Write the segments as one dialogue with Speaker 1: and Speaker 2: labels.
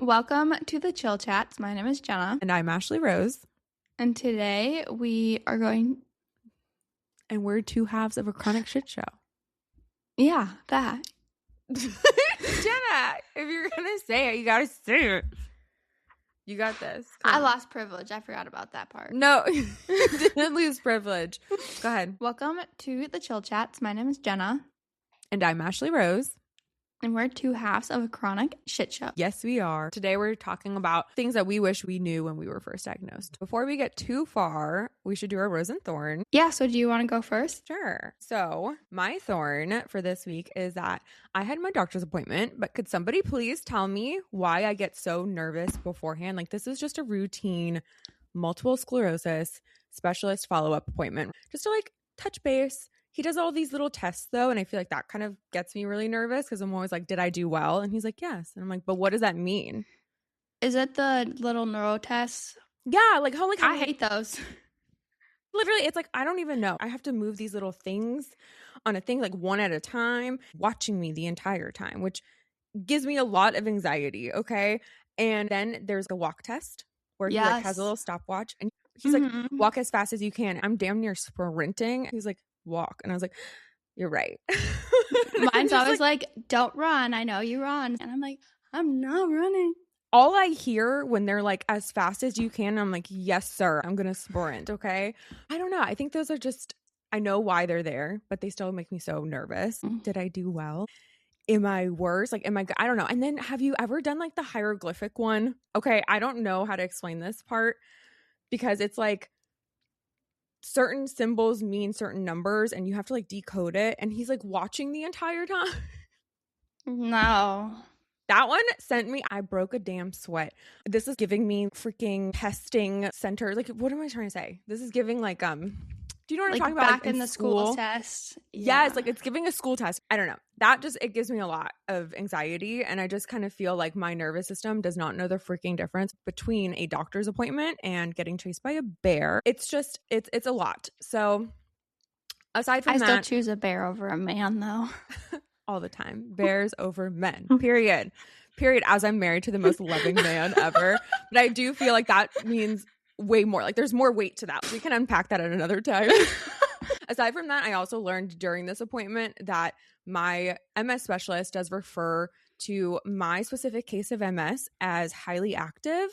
Speaker 1: Welcome to the Chill Chats. My name is Jenna.
Speaker 2: And I'm Ashleigh Rose.
Speaker 1: And today we are going...
Speaker 2: And we're two halves of a chronic shit show.
Speaker 1: Yeah, that.
Speaker 2: Jenna, if you're going to say it, you got to say it. You got this.
Speaker 1: I lost privilege. I forgot about that part.
Speaker 2: No, you didn't lose privilege. Go ahead.
Speaker 1: Welcome to the Chill Chats. My name is Jenna.
Speaker 2: And I'm Ashleigh Rose.
Speaker 1: And we're two halves of a chronic shit show.
Speaker 2: Yes, we are. Today we're talking about things that we wish we knew when we were first diagnosed. Before we get too far, we should do our rose and thorn.
Speaker 1: Yeah, so do you want to go first?
Speaker 2: Sure. So my thorn for this week is that I had my doctor's appointment, but could somebody please tell me why I get so nervous beforehand? Like, this is just a routine multiple sclerosis specialist follow-up appointment. Just to touch base. He does all these little tests though, and I feel like that kind of gets me really nervous because I'm always like, did I do well? And he's like, yes. And I'm like, but what does that mean?
Speaker 1: Is it the little neuro tests?
Speaker 2: Yeah,
Speaker 1: I hate those.
Speaker 2: Literally, it's like, I don't even know. I have to move these little things on a thing one at a time, watching me the entire time, which gives me a lot of anxiety, okay? And then there's the walk test where he has a little stopwatch and he's like, walk as fast as you can. I'm damn near sprinting. He's like, walk. And I was like, you're right.
Speaker 1: Mine's always like, don't run. I know you run. And I'm like, I'm not running.
Speaker 2: All I hear when they're like, as fast as you can, I'm like, yes, sir. I'm going to sprint. Okay. I don't know. I think those are just, I know why they're there, but they still make me so nervous. Did I do well? Am I worse? I don't know. And then have you ever done the hieroglyphic one? Okay. I don't know how to explain this part because it's like, certain symbols mean certain numbers and you have to decode it, and he's watching the entire time.
Speaker 1: No.
Speaker 2: That one sent me, I broke a damn sweat. This is giving me freaking testing center. What am I trying to say? This is giving do you know what I'm talking about?
Speaker 1: Back in the school test.
Speaker 2: Yeah. Yes, it's giving a school test. I don't know. That just, it gives me a lot of anxiety, and I just kind of feel like my nervous system does not know the freaking difference between a doctor's appointment and getting chased by a bear. It's just, it's a lot. So aside from that,
Speaker 1: I still choose a bear over a man though.
Speaker 2: All the time. Bears over men. Period. As I'm married to the most loving man ever. But I do feel like that means way more. There's more weight to that. We can unpack that at another time. Aside from that, I also learned during this appointment that my MS specialist does refer to my specific case of MS as highly active,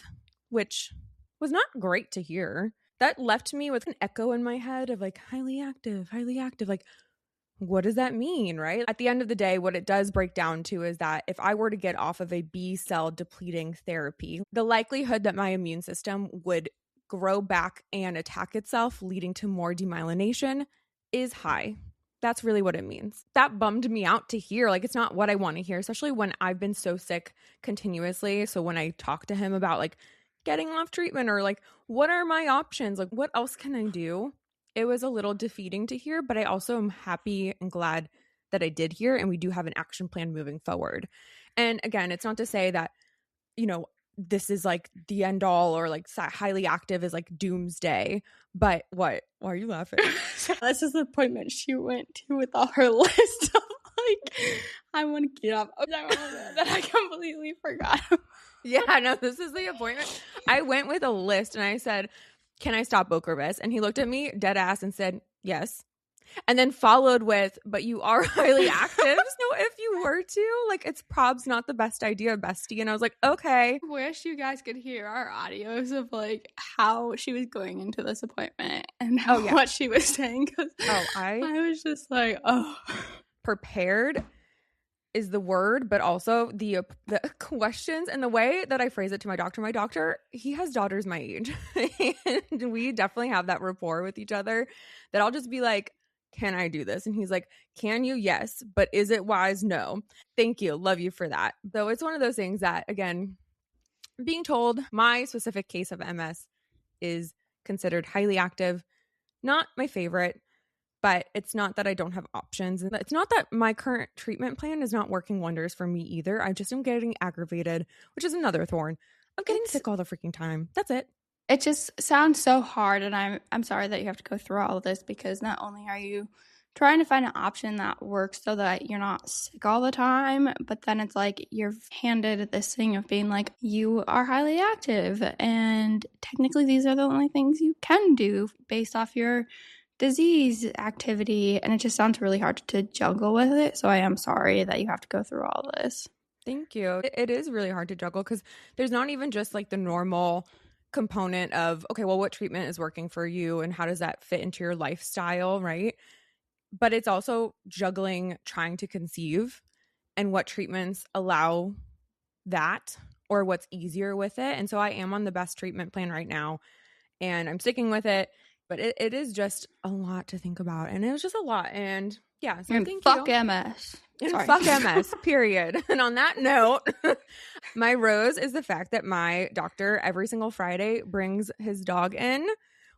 Speaker 2: which was not great to hear. That left me with an echo in my head of highly active. What does that mean, right? At the end of the day, what it does break down to is that if I were to get off of a B cell depleting therapy, the likelihood that my immune system would grow back and attack itself, leading to more demyelination, is high. That's really what it means. That bummed me out to hear. It's not what I want to hear, especially when I've been so sick continuously. So when I talk to him about getting off treatment or what are my options? What else can I do? It was a little defeating to hear, but I also am happy and glad that I did hear, and we do have an action plan moving forward. And again, it's not to say that, this is the end all or highly active is doomsday, but what? Why are you laughing?
Speaker 1: This is the appointment she went to with all her list of I want to get up that I completely forgot.
Speaker 2: Yeah, no, this is the appointment. I went with a list and I said, can I stop Ocrevus? And he looked at me dead ass and said, yes. And then followed with, but you are highly active. So if you were to, it's probs not the best idea, bestie. And I was like, okay.
Speaker 1: I wish you guys could hear our audios of how she was going into this appointment and what she was saying. Cause I was just
Speaker 2: prepared is the word, but also the questions and the way that I phrase it to my doctor, he has daughters my age. And we definitely have that rapport with each other that I'll just be like, can I do this? And he's like, can you? Yes. But is it wise? No. Thank you. Love you for that. Though it's one of those things that, again, being told my specific case of MS is considered highly active, not my favorite, but it's not that I don't have options. And it's not that my current treatment plan is not working wonders for me either. I just am getting aggravated, which is another thorn. I'm getting sick all the freaking time. That's it.
Speaker 1: It just sounds so hard, and I'm sorry that you have to go through all of this, because not only are you trying to find an option that works so that you're not sick all the time. But then it's like you're handed this thing of being like, you are highly active. And technically these are the only things you can do based off your disease activity. And it just sounds really hard to juggle with it. So I am sorry that you have to go through all this.
Speaker 2: Thank you. It is really hard to juggle because there's not even just like the normal component of, okay, well, what treatment is working for you and how does that fit into your lifestyle, right? But it's also juggling trying to conceive and what treatments allow that or what's easier with it. And so I am on the best treatment plan right now and I'm sticking with it. But it is just a lot to think about. And it was just a lot. And yeah, so thank
Speaker 1: you. Fuck MS.
Speaker 2: And fuck MS, period. And on that note, my rose is the fact that my doctor every single Friday brings his dog in.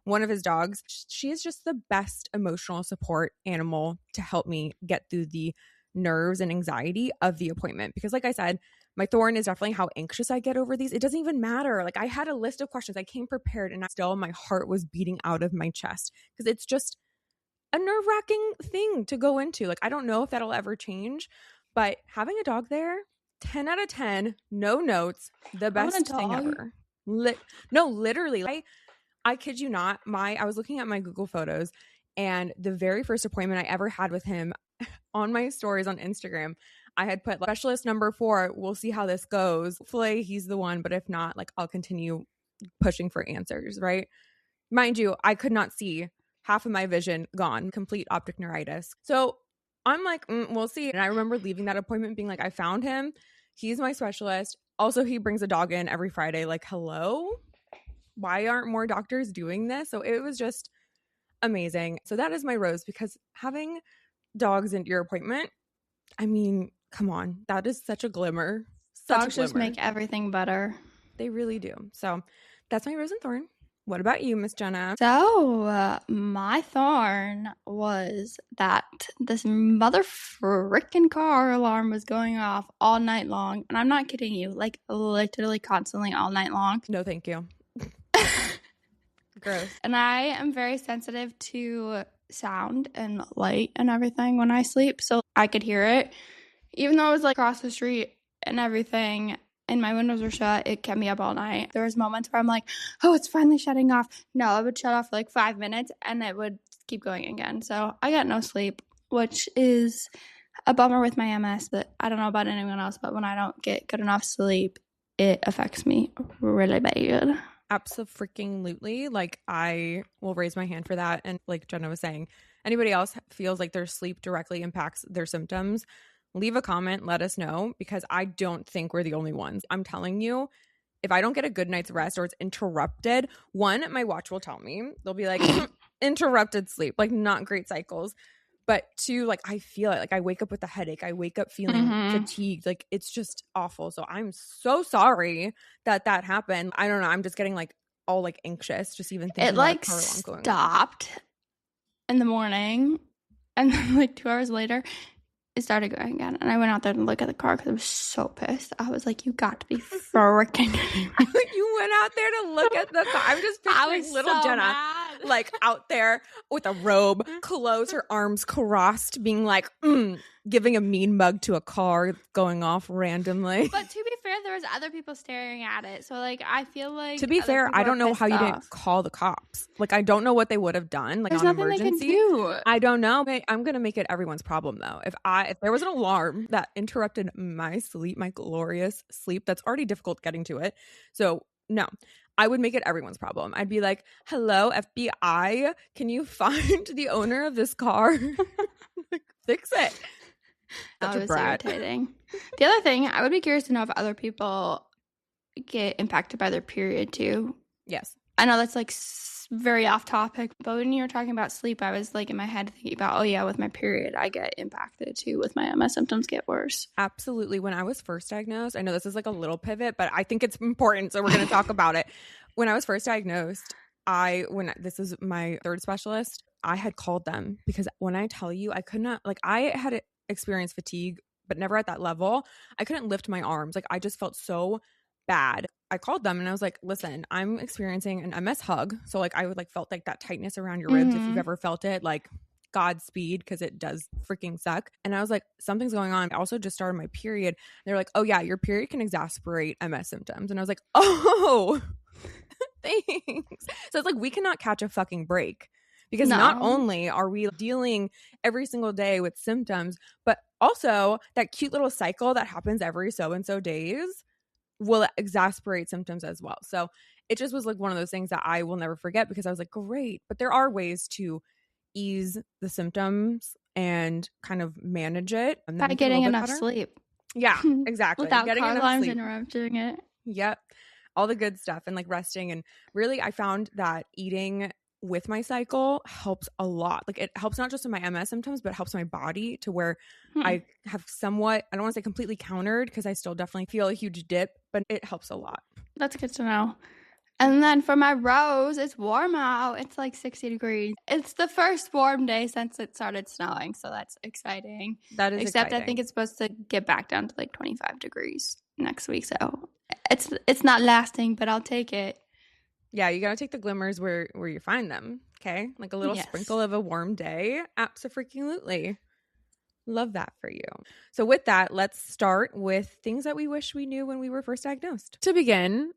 Speaker 2: One of his dogs. She is just the best emotional support animal to help me get through the nerves and anxiety of the appointment. Because like I said, my thorn is definitely how anxious I get over these. It doesn't even matter. Like I had a list of questions. I came prepared and still my heart was beating out of my chest because it's just a nerve-wracking thing to go into. Like I don't know if that'll ever change, but having a dog there, 10 out of 10, no notes, the best thing ever. No, literally. I kid you not. I was looking at my Google Photos and the very first appointment I ever had with him on my stories on Instagram, I had put specialist number 4. We'll see how this goes. Hopefully he's the one, but if not, like I'll continue pushing for answers, right? Mind you, I could not see. Half of my vision gone, complete optic neuritis. So I'm like, we'll see. And I remember leaving that appointment being like, I found him. He's my specialist. Also, he brings a dog in every Friday. Like, hello? Why aren't more doctors doing this? So it was just amazing. So that is my rose because having dogs in your appointment, I mean, come on. That is such a glimmer.
Speaker 1: Dogs just make everything better.
Speaker 2: They really do. So that's my rose and thorn. What about you, Miss Jenna?
Speaker 1: So, my thorn was that this mother frickin' car alarm was going off all night long. And I'm not kidding you, like literally constantly all night long.
Speaker 2: No, thank you. Gross.
Speaker 1: And I am very sensitive to sound and light and everything when I sleep. So I could hear it. Even though I was like across the street and everything, and my windows were shut, it kept me up all night. There was moments where I'm like, oh, it's finally shutting off. No, it would shut off for like 5 minutes and it would keep going again. So I got no sleep, which is a bummer with my MS. That I don't know about anyone else, but when I don't get good enough sleep, it affects me really bad.
Speaker 2: Abso-freaking-lutely. Like I will raise my hand for that. And like Jenna was saying, anybody else feels like their sleep directly impacts their symptoms, leave a comment, let us know, because I don't think we're the only ones. I'm telling you, if I don't get a good night's rest or it's interrupted, one, my watch will tell me. They'll be like, interrupted sleep, like not great cycles. But two, like I feel it. Like I wake up with a headache. I wake up feeling fatigued. Like it's just awful. So I'm so sorry that happened. I don't know. I'm just getting like all like anxious just even thinking
Speaker 1: it like stopped in the morning and then like 2 hours later it started going again, and I went out there to look at the car because I was so pissed. I was like, you got to be freaking
Speaker 2: You went out there to look at the car. I'm just picturing little so Jenna mad. Like out there with a robe, clothes, her arms crossed, being like, giving a mean mug to a car going off randomly.
Speaker 1: But to be fair, there was other people staring at it. So like I feel like,
Speaker 2: to be fair, I don't know how you didn't call the cops. Like I don't know what they would have done. Like
Speaker 1: there's
Speaker 2: on
Speaker 1: nothing
Speaker 2: emergency.
Speaker 1: They can do.
Speaker 2: I don't know. I'm gonna make it everyone's problem though. If there was an alarm that interrupted my sleep, my glorious sleep, that's already difficult getting to it. So no, I would make it everyone's problem. I'd be like, hello, FBI, can you find the owner of this car? Like, fix it.
Speaker 1: That was irritating. The other thing, I would be curious to know if other people get impacted by their period too.
Speaker 2: Yes.
Speaker 1: I know that's like very off topic, but when you were talking about sleep, I was like in my head thinking about, oh yeah, with my period, I get impacted too with my MS symptoms get worse.
Speaker 2: Absolutely. When I was first diagnosed, I know this is like a little pivot, but I think it's important, so we're going to talk about it. When I was first diagnosed, this is my third specialist, I had called them because when I tell you, I could not, like I had experienced fatigue, but never at that level. I couldn't lift my arms. Like I just felt so bad. I called them and I was like, listen, I'm experiencing an MS hug. So like I would like felt like that tightness around your ribs. If you've ever felt it, like Godspeed, because it does freaking suck. And I was like, something's going on. I also just started my period. They're like, oh yeah, your period can exasperate MS symptoms. And I was like, oh, thanks. So it's like, we cannot catch a fucking break, because not only are we dealing every single day with symptoms, but also that cute little cycle that happens every so and so days will exasperate symptoms as well. So it just was like one of those things that I will never forget, because I was like, great, but there are ways to ease the symptoms and kind of manage it. And
Speaker 1: by getting enough sleep.
Speaker 2: Yeah, exactly.
Speaker 1: Without
Speaker 2: getting
Speaker 1: car
Speaker 2: enough
Speaker 1: alarms
Speaker 2: sleep.
Speaker 1: interrupting it.
Speaker 2: Yep. All the good stuff, and like resting. And really, I found that eating with my cycle helps a lot. Like, it helps not just in my MS symptoms, but it helps my body to where I have somewhat, I don't want to say completely countered, because I still definitely feel a huge dip, but it helps a lot.
Speaker 1: That's good to know. And then for my rose, it's warm out. It's like 60 degrees. It's the first warm day since it started snowing, so that's exciting.
Speaker 2: That is
Speaker 1: Except
Speaker 2: exciting.
Speaker 1: I think it's supposed to get back down to like 25 degrees next week, so it's not lasting, but I'll take it.
Speaker 2: Yeah, you gotta take the glimmers where you find them. Okay, like a little sprinkle of a warm day. Absolutely. Love that for you. So with that, let's start with things that we wish we knew when we were first diagnosed. To begin,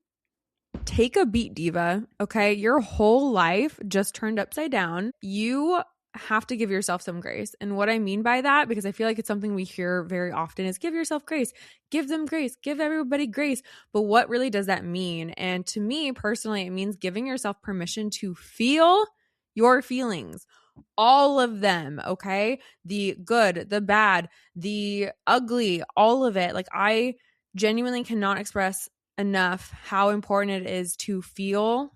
Speaker 2: take a beat, diva. Okay, your whole life just turned upside down. You have to give yourself some grace. And what I mean by that, because I feel like it's something we hear very often, is give yourself grace, give them grace, give everybody grace. But what really does that mean? And to me personally, it means giving yourself permission to feel your feelings, all of them. Okay, the good, the bad, the ugly, all of it. Like, I genuinely cannot express enough how important it is to feel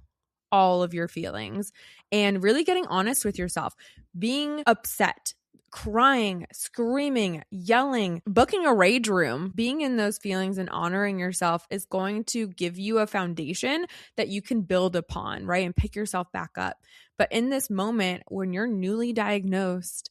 Speaker 2: all of your feelings, and really getting honest with yourself. Being upset, crying, screaming, yelling, booking a rage room, being in those feelings and honoring yourself is going to give you a foundation that you can build upon, right? And pick yourself back up. But in this moment, when you're newly diagnosed,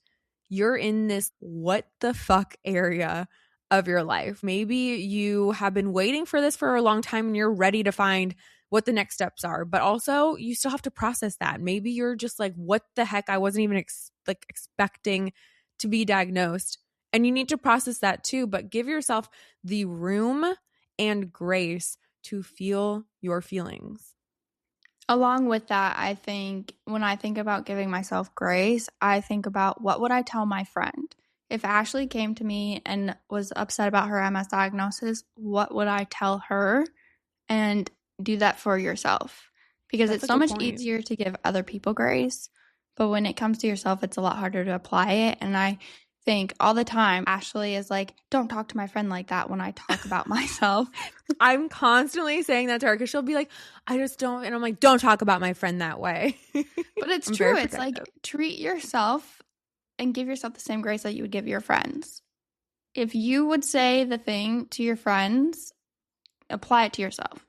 Speaker 2: you're in this what the fuck area of your life. Maybe you have been waiting for this for a long time and you're ready to find what the next steps are, but also you still have to process that. Maybe you're just like, what the heck? I wasn't even expecting to be diagnosed. And you need to process that too, but give yourself the room and grace to feel your feelings.
Speaker 1: Along with that, I think when I think about giving myself grace, I think about, what would I tell my friend? If Ashleigh came to me and was upset about her MS diagnosis, what would I tell her? And do that for yourself, because it's so much easier to give other people grace, but when it comes to yourself, it's a lot harder to apply it. And I think all the time Ashleigh is like, don't talk to my friend like that when I talk about myself.
Speaker 2: I'm constantly saying that to her, because she'll be like, I just don't, and I'm like, don't talk about my friend that way.
Speaker 1: But it's true. It's like, treat yourself and give yourself the same grace that you would give your friends. If you would say the thing to your friends, apply it to yourself.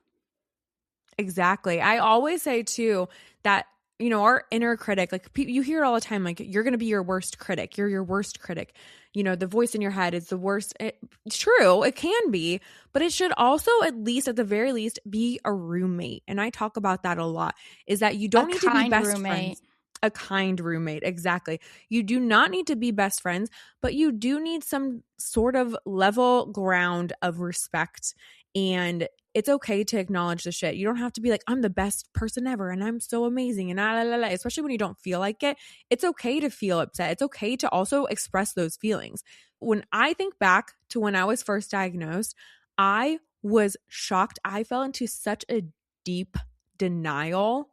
Speaker 2: Exactly. I always say too that, you know, our inner critic, like you hear it all the time, like, you're going to be your worst critic. You're your worst critic. You know, the voice in your head is the worst. It's true. It can be, but it should also, at least, at the very least, be a roommate. And I talk about that a lot, is that you don't need to be best friends. A kind roommate. Exactly. You do not need to be best friends, but you do need some sort of level ground of respect. And it's okay to acknowledge the shit. You don't have to be like, I'm the best person ever and I'm so amazing and especially when you don't feel like it. It's okay to feel upset. It's okay to also express those feelings. When I think back to when I was first diagnosed, I was shocked. I fell into such a deep denial.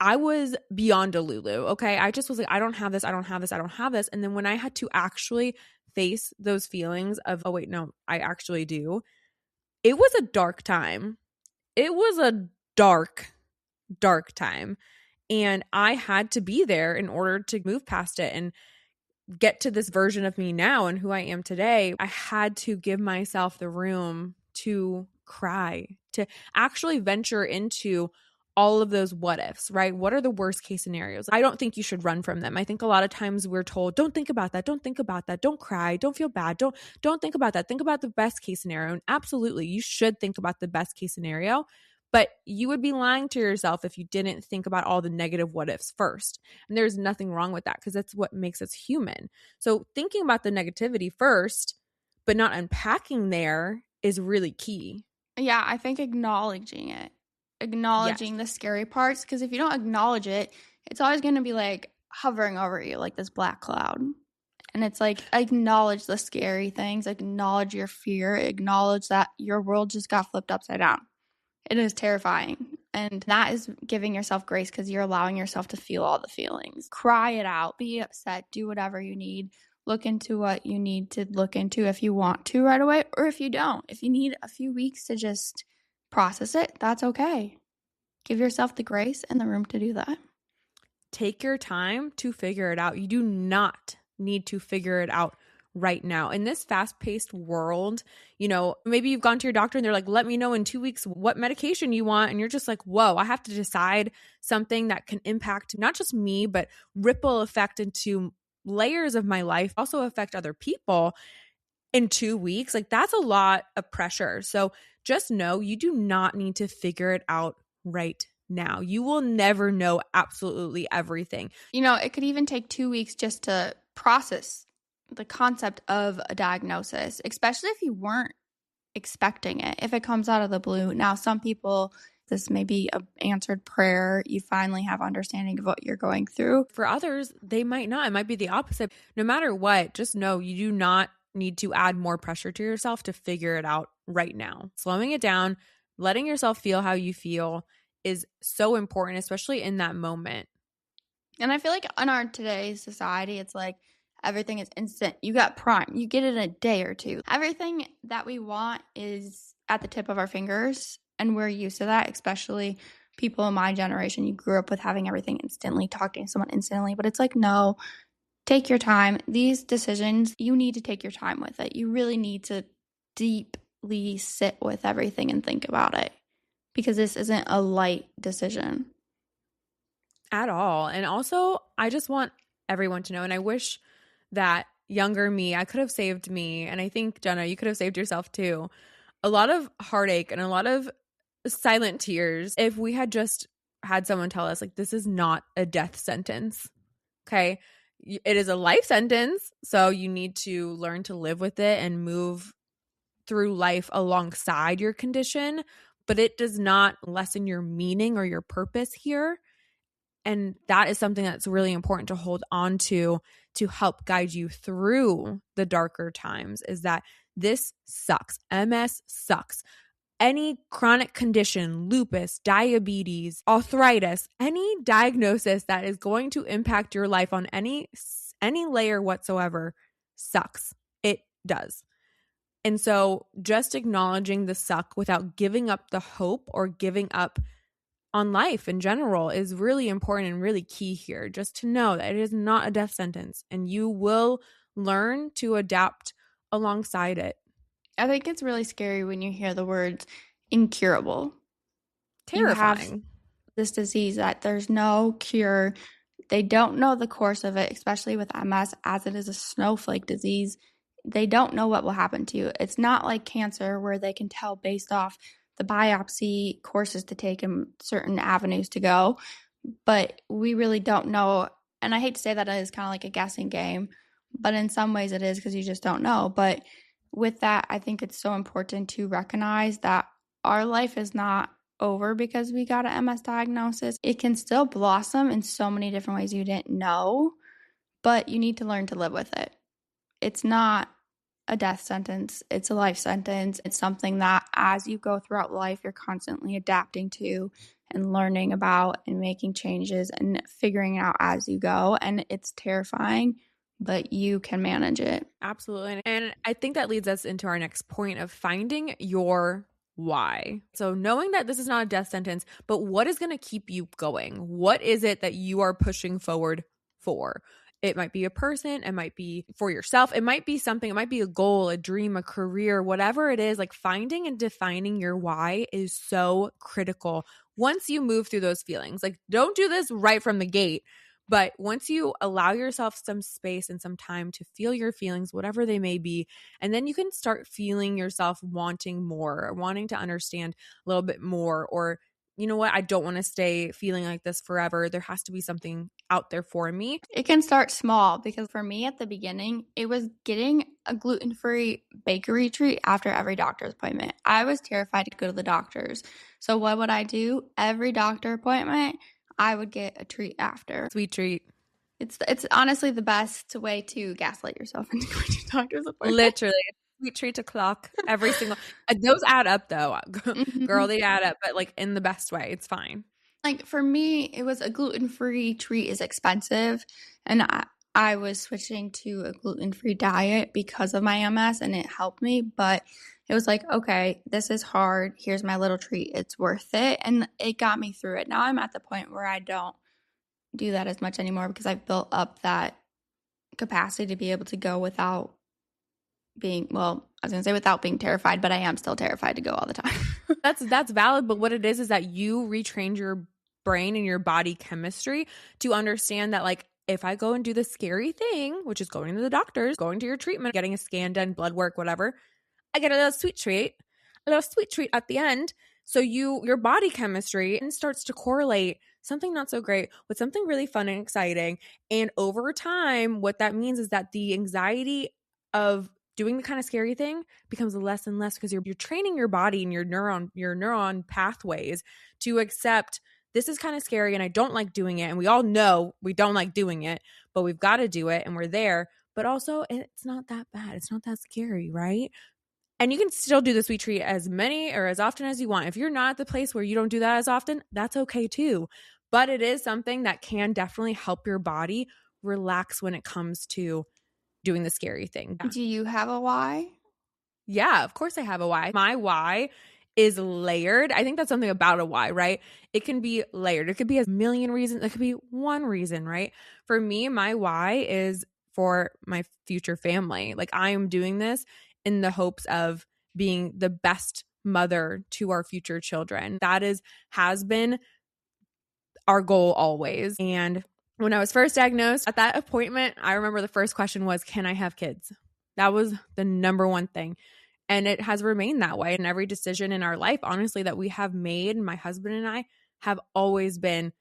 Speaker 2: I was beyond a Lulu. Okay. I just was like, I don't have this. I don't have this. I don't have this. And then when I had to actually face those feelings of, oh wait, no, I actually do. It was a dark time. It was a dark, dark time. And I had to be there in order to move past it and get to this version of me now and who I am today. I had to give myself the room to cry, to actually venture into all of those what ifs, right? What are the worst case scenarios? I don't think you should run from them. I think a lot of times we're told, don't think about that. Don't think about that. Don't cry. Don't feel bad. Don't think about that. Think about the best case scenario. And absolutely, you should think about the best case scenario. But you would be lying to yourself if you didn't think about all the negative what ifs first. And there's nothing wrong with that because that's what makes us human. So thinking about the negativity first, but not unpacking there is really key.
Speaker 1: Yeah, I think acknowledging it,
Speaker 2: Yes.
Speaker 1: the scary parts, because if you don't acknowledge it, it's always going to be like hovering over you like this black cloud. And it's like, acknowledge the scary things, acknowledge your fear, acknowledge that your world just got flipped upside down. It is terrifying. And that is giving yourself grace because you're allowing yourself to feel all the feelings. Cry it out, be upset, do whatever you need. Look into what you need to look into if you want to right away, or if you don't. If you need a few weeks to just process it, that's okay. Give yourself the grace and the room to do that.
Speaker 2: Take your time to figure it out. You do not need to figure it out right now. In this fast-paced world, maybe you've gone to your doctor and they're like, let me know in 2 weeks what medication you want. And you're just like, whoa, I have to decide something that can impact not just me, but ripple effect into layers of my life, also affect other people in 2 weeks. Like that's a lot of pressure. So just know you do not need to figure it out right now. You will never know absolutely everything.
Speaker 1: It could even take 2 weeks just to process the concept of a diagnosis, especially if you weren't expecting it, if it comes out of the blue. Now, some people, this may be an answered prayer. You finally have understanding of what you're going through.
Speaker 2: For others, they might not. It might be the opposite. No matter what, just know you do not need to add more pressure to yourself to figure it out right now. Slowing it down, letting yourself feel how you feel is so important, especially in that moment.
Speaker 1: And I feel like in our today's society, it's like everything is instant. You got Prime. You get it in a day or two. Everything that we want is at the tip of our fingers, and we're used to that, especially people in my generation. You grew up with having everything instantly, talking to someone instantly, but it's like, no, take your time. These decisions, you need to take your time with it. You really need to deeply sit with everything and think about it, because this isn't a light decision
Speaker 2: at all. And also, I just want everyone to know, and I wish that younger me, I could have saved me, and I think, Jenna, you could have saved yourself too, a lot of heartache and a lot of silent tears if we had just had someone tell us, like, this is not a death sentence. Okay? It is a life sentence, so you need to learn to live with it and move through life alongside your condition, but it does not lessen your meaning or your purpose here. And that is something that's really important to hold on to help guide you through the darker times, is that this sucks. MS sucks. Any chronic condition, lupus, diabetes, arthritis, any diagnosis that is going to impact your life on any layer whatsoever sucks. It does. And so just acknowledging the suck without giving up the hope or giving up on life in general is really important and really key here. Just to know that it is not a death sentence and you will learn to adapt alongside it.
Speaker 1: I think it's really scary when you hear the words incurable.
Speaker 2: Terrifying.
Speaker 1: You have this disease that there's no cure. They don't know the course of it, especially with MS, as it is a snowflake disease. They don't know what will happen to you. It's not like cancer where they can tell based off the biopsy courses to take and certain avenues to go. But we really don't know. And I hate to say that it is kind of like a guessing game, but in some ways it is, because you just don't know. But with that, I think it's so important to recognize that our life is not over because we got an MS diagnosis. It can still blossom in so many different ways you didn't know, but you need to learn to live with it. It's not a death sentence. It's a life sentence. It's something that as you go throughout life, you're constantly adapting to and learning about and making changes and figuring it out as you go. And it's terrifying, but you can manage it.
Speaker 2: Absolutely. And I think that leads us into our next point of finding your why. So knowing that this is not a death sentence, but what is going to keep you going? What is it that you are pushing forward for? It might be a person, it might be for yourself, it might be something, it might be a goal, a dream, a career, whatever it is. Like, finding and defining your why is so critical once you move through those feelings. Like, don't do this right from the gate, But once you allow yourself some space and some time to feel your feelings, whatever they may be, and then you can start feeling yourself wanting more, or wanting to understand a little bit more, or you know what, I don't want to stay feeling like this forever. There has to be something out there for me.
Speaker 1: It can start small, because for me at the beginning, it was getting a gluten-free bakery treat after every doctor's appointment. I was terrified to go to the doctors. So what would I do? Every doctor appointment, I would get a treat after.
Speaker 2: Sweet treat.
Speaker 1: It's honestly the best way to gaslight yourself into going to doctor's appointment.
Speaker 2: Literally. Sweet treat o'clock every single those add up though.
Speaker 1: Mhm.
Speaker 2: Girl, they add up, but like in the best way. It's fine.
Speaker 1: Like for me, it was a gluten-free treat is expensive, and I was switching to a gluten-free diet because of my MS, and it helped me, but it was like, okay, this is hard. Here's my little treat. It's worth it. And it got me through it. Now I'm at the point where I don't do that as much anymore, because I've built up that capacity to be able to go without being, well, I was going to say without being terrified, but I am still terrified to go all the time.
Speaker 2: That's valid, but what it is that you retrained your brain and your body chemistry to understand that, like, if I go and do the scary thing, which is going to the doctors, going to your treatment, getting a scan done, blood work, whatever, I get a little sweet treat at the end. So your body chemistry starts to correlate something not so great with something really fun and exciting. And over time, what that means is that the anxiety of doing the kind of scary thing becomes less and less, because you're training your body and your neuron pathways to accept this is kind of scary and I don't like doing it. And we all know we don't like doing it, but we've got to do it and we're there. But also it's not that bad. It's not that scary, right? And you can still do the sweet treat as many or as often as you want. If you're not at the place where you don't do that as often, that's okay too. But it is something that can definitely help your body relax when it comes to doing the scary thing.
Speaker 1: Do you have a why?
Speaker 2: Yeah, of course I have a why. My why is layered. I think that's something about a why, right? It can be layered. It could be a million reasons. It could be one reason, right? For me, my why is for my future family. Like, I am doing this in the hopes of being the best mother to our future children. That has been our goal always. And when I was first diagnosed at that appointment, I remember the first question was, can I have kids? That was the number one thing. And it has remained that way. And every decision in our life, honestly, that we have made, my husband and I, have always been,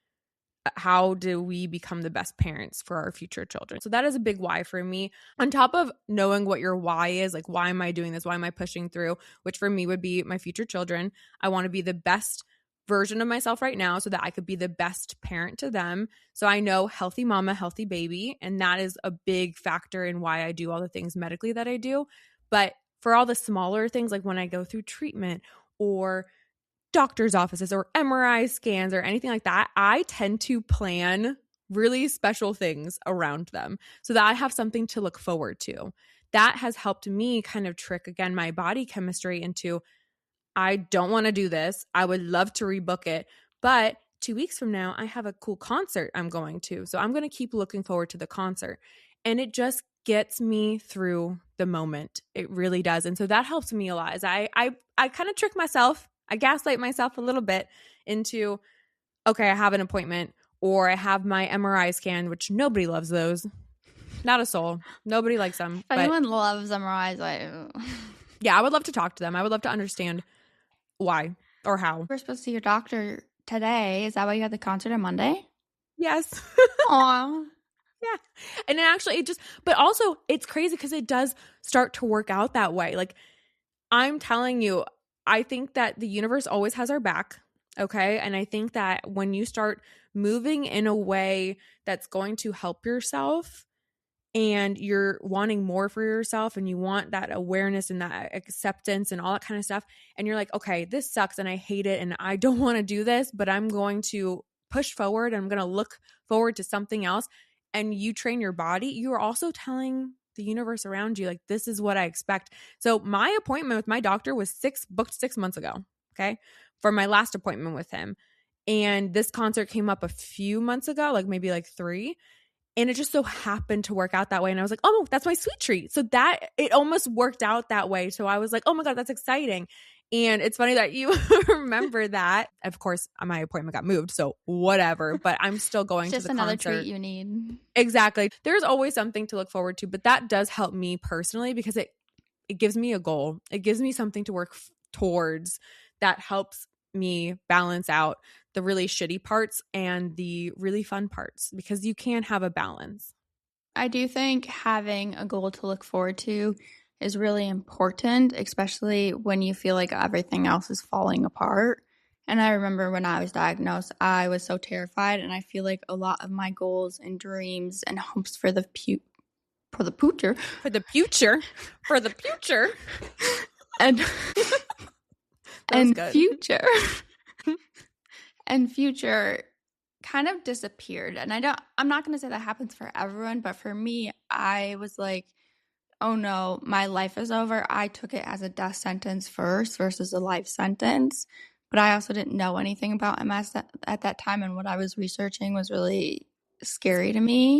Speaker 2: how do we become the best parents for our future children? So that is a big why for me. On top of knowing what your why is, like, why am I doing this? Why am I pushing through? Which for me would be my future children. I want to be the best version of myself right now so that I could be the best parent to them. So I know healthy mama, healthy baby. And that is a big factor in why I do all the things medically that I do. But for all the smaller things, like when I go through treatment or doctor's offices or MRI scans or anything like that, I tend to plan really special things around them so that I have something to look forward to. That has helped me kind of trick, again, my body chemistry into, I don't want to do this. I would love to rebook it. But 2 weeks from now, I have a cool concert I'm going to. So I'm going to keep looking forward to the concert. And it just gets me through the moment. It really does. And so that helps me a lot. As I kind of trick myself. I gaslight myself a little bit into, okay, I have an appointment, or I have my MRI scan, which nobody loves those. Not a soul. Nobody likes them.
Speaker 1: If anyone loves MRIs,
Speaker 2: yeah, I would love to talk to them. I would love to understand why or how.
Speaker 1: We're supposed to see your doctor today. Is that why you had the concert on Monday?
Speaker 2: Yes.
Speaker 1: Aw.
Speaker 2: Yeah. And but also it's crazy because it does start to work out that way. Like, I'm telling you, I think that the universe always has our back. Okay. And I think that when you start moving in a way that's going to help yourself, and you're wanting more for yourself, and you want that awareness and that acceptance and all that kind of stuff, and you're like, okay, this sucks and I hate it and I don't want to do this, but I'm going to push forward and I'm going to look forward to something else, and you train your body, you are also telling the universe around you, like, this is what I expect. So my appointment with my doctor was booked 6 months ago, okay, for my last appointment with him. And this concert came up a few months ago, like maybe like 3. And it just so happened to work out that way. And I was like, oh, that's my sweet treat. So that it almost worked out that way. So I was like, oh my God, that's exciting. And it's funny that you remember that. Of course, my appointment got moved, so whatever. But I'm still going
Speaker 1: It's
Speaker 2: to
Speaker 1: just
Speaker 2: the
Speaker 1: another
Speaker 2: concert.
Speaker 1: treat you need.
Speaker 2: Exactly. There's always something to look forward to, but that does help me personally because it gives me a goal. It gives me something to work towards that helps me balance out the really shitty parts and the really fun parts because you can have a balance.
Speaker 1: I do think having a goal to look forward to is really important, especially when you feel like everything else is falling apart. And I remember when I was diagnosed, I was so terrified, and I feel like a lot of my goals and dreams and hopes for the future
Speaker 2: For the future.
Speaker 1: and and
Speaker 2: good.
Speaker 1: future and future kind of disappeared. And I'm not going to say that happens for everyone, but for me, I was like, oh no, my life is over. I took it as a death sentence first versus a life sentence. But I also didn't know anything about MS at that time, and what I was researching was really scary to me.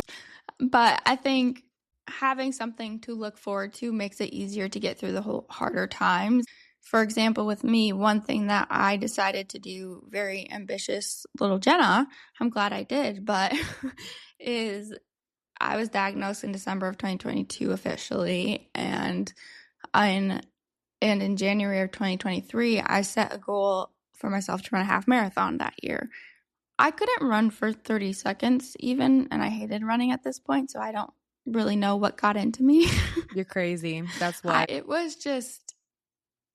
Speaker 1: But I think having something to look forward to makes it easier to get through the whole harder times. For example, with me, one thing that I decided to do, very ambitious little Jenna, I'm glad I did, but is I was diagnosed in December of 2022 officially, and in January of 2023, I set a goal for myself to run a half marathon that year. I couldn't run for 30 seconds even, and I hated running at this point, so I don't really know what got into me.
Speaker 2: You're crazy. That's why.
Speaker 1: It was just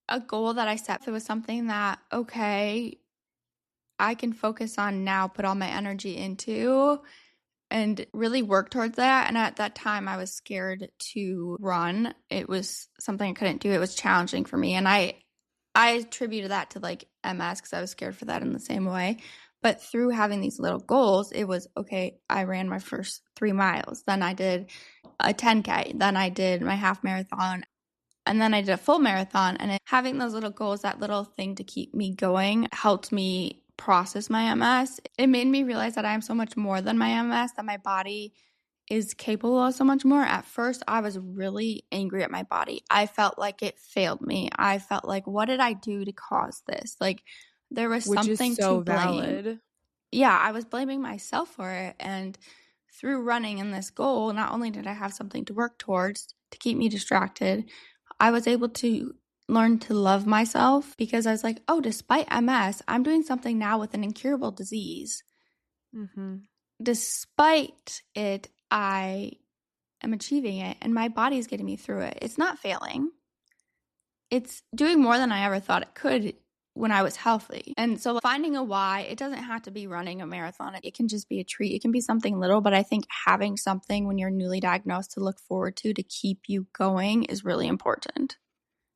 Speaker 1: a goal that I set. It was something that, okay, I can focus on now, put all my energy into, and really work towards that. And at that time, I was scared to run. It was something I couldn't do. It was challenging for me. And I attributed that to like MS because I was scared for that in the same way. But through having these little goals, it was okay. I ran my first 3 miles. Then I did a 10K. Then I did my half marathon. And then I did a full marathon. And having those little goals, that little thing to keep me going, helped me process my MS. It made me realize that I am so much more than my MS, that my body is capable of so much more. At first, I was really angry at my body. I felt like it failed me. I felt like, what did I do to cause this? Like, there was
Speaker 2: Which
Speaker 1: something
Speaker 2: is so
Speaker 1: to blame.
Speaker 2: valid.
Speaker 1: Yeah, I was blaming myself for it. And through running in this goal, not only did I have something to work towards to keep me distracted, I was able to learn to love myself because I was like, oh, despite MS, I'm doing something now with an incurable disease.
Speaker 2: Mm-hmm.
Speaker 1: Despite it, I am achieving it, and my body is getting me through it. It's not failing. It's doing more than I ever thought it could when I was healthy. And so finding a why, it doesn't have to be running a marathon. It can just be a treat. It can be something little, but I think having something when you're newly diagnosed to look forward to keep you going is really important.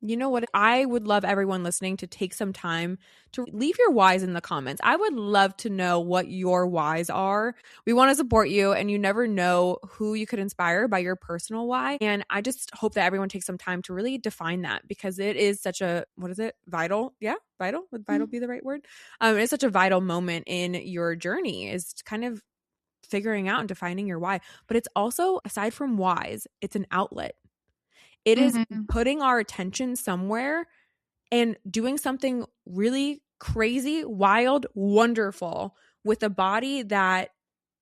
Speaker 2: You know what? I would love everyone listening to take some time to leave your whys in the comments. I would love to know what your whys are. We want to support you, and you never know who you could inspire by your personal why. And I just hope that everyone takes some time to really define that because it is such a, what is it? Vital? Yeah, vital? Would vital be the right word? It's such a vital moment in your journey is kind of figuring out and defining your why. But it's also, aside from whys, it's an outlet. It is putting our attention somewhere and doing something really crazy, wild, wonderful with a body that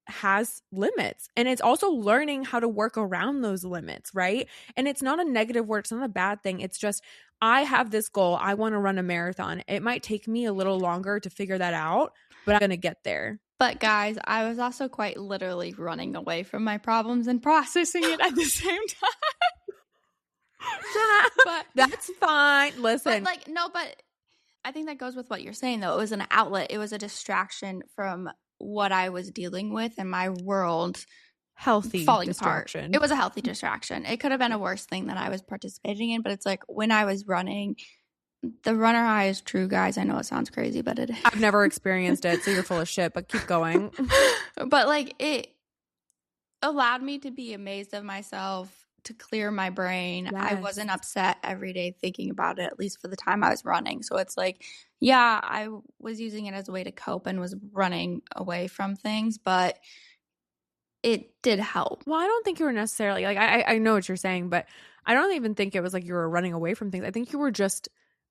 Speaker 2: has limits. And it's also learning how to work around those limits, right? And it's not a negative word. It's not a bad thing. It's just, I have this goal. I want to run a marathon. It might take me a little longer to figure that out, but I'm going to get there.
Speaker 1: But guys, I was also quite literally running away from my problems and processing it at the same time.
Speaker 2: But that's fine. Listen.
Speaker 1: But I think that goes with what you're saying, though. It was an outlet. It was a distraction from what I was dealing with in my world.
Speaker 2: Healthy
Speaker 1: falling
Speaker 2: distraction.
Speaker 1: apart. It was a healthy distraction. It could have been a worse thing that I was participating in, but it's like when I was running, the runner high is true, guys. I know it sounds crazy, but it is.
Speaker 2: I've never experienced it, so you're full of shit, but keep going.
Speaker 1: But like it allowed me to be amazed of myself, to clear my brain. Yes. I wasn't upset every day thinking about it, at least for the time I was running. So it's like, yeah, I was using it as a way to cope and was running away from things, but it did help.
Speaker 2: Well, I don't think you were necessarily like, I know what you're saying, but I don't even think it was like you were running away from things. I think you were just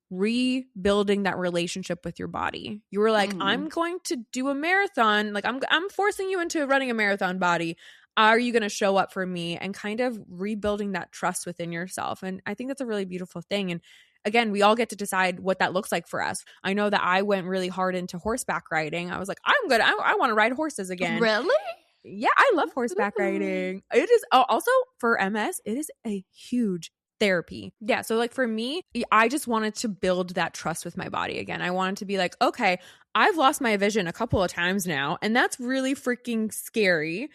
Speaker 2: rebuilding that relationship with your body. You were like, I'm going to do a marathon. Like I'm forcing you into running a marathon, body. Are you going to show up for me? And kind of rebuilding that trust within yourself. And I think that's a really beautiful thing. And again, we all get to decide what that looks like for us. I know that I went really hard into horseback riding. I was like, I'm good. I want to ride horses again.
Speaker 1: Really?
Speaker 2: Yeah, I love horseback riding. It is also for MS, it is a huge therapy. Yeah, so like for me, I just wanted to build that trust with my body again. I wanted to be like, okay, I've lost my vision a couple of times now, and that's really freaking scary.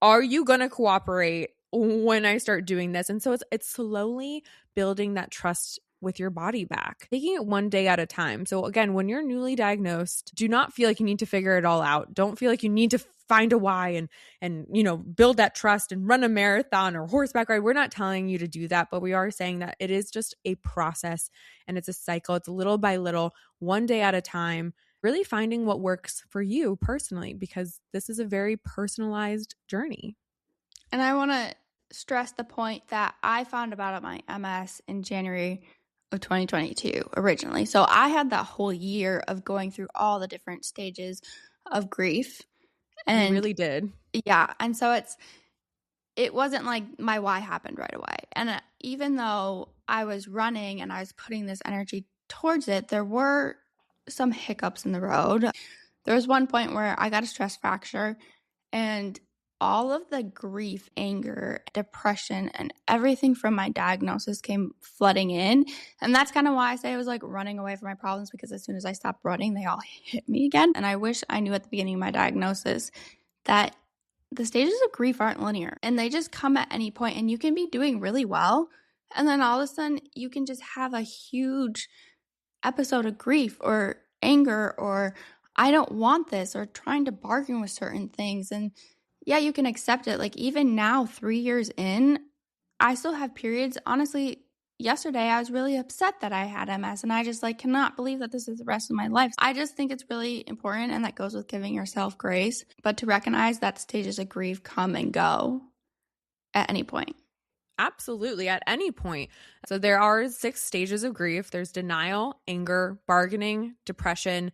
Speaker 2: Are you going to cooperate when I start doing this? And so it's slowly building that trust with your body back, taking it one day at a time. So again, when you're newly diagnosed, do not feel like you need to figure it all out. Don't feel like you need to find a why and build that trust and run a marathon or horseback ride. We're not telling you to do that, but we are saying that it is just a process and it's a cycle. It's little by little, one day at a time, really finding what works for you personally, because this is a very personalized journey.
Speaker 1: And I want to stress the point that I found about my MS in January of 2022 originally. So I had that whole year of going through all the different stages of grief. And
Speaker 2: you really did.
Speaker 1: Yeah. And so it wasn't like my why happened right away. And even though I was running and I was putting this energy towards it, there were some hiccups in the road. There was one point where I got a stress fracture, and all of the grief, anger, depression, and everything from my diagnosis came flooding in. And that's kind of why I say I was like running away from my problems, because as soon as I stopped running, they all hit me again. And I wish I knew at the beginning of my diagnosis that the stages of grief aren't linear and they just come at any point, and you can be doing really well. And then all of a sudden you can just have a huge episode of grief or anger or I don't want this, or trying to bargain with certain things. And yeah, you can accept it. Like even now, 3 years in, I still have periods. Honestly, yesterday I was really upset that I had MS, and I just cannot believe that this is the rest of my life. I just think it's really important, and that goes with giving yourself grace, but to recognize that stages of grief come and go at any point.
Speaker 2: Absolutely, at any point. So there are 6 stages of grief. There's denial, anger, bargaining, depression,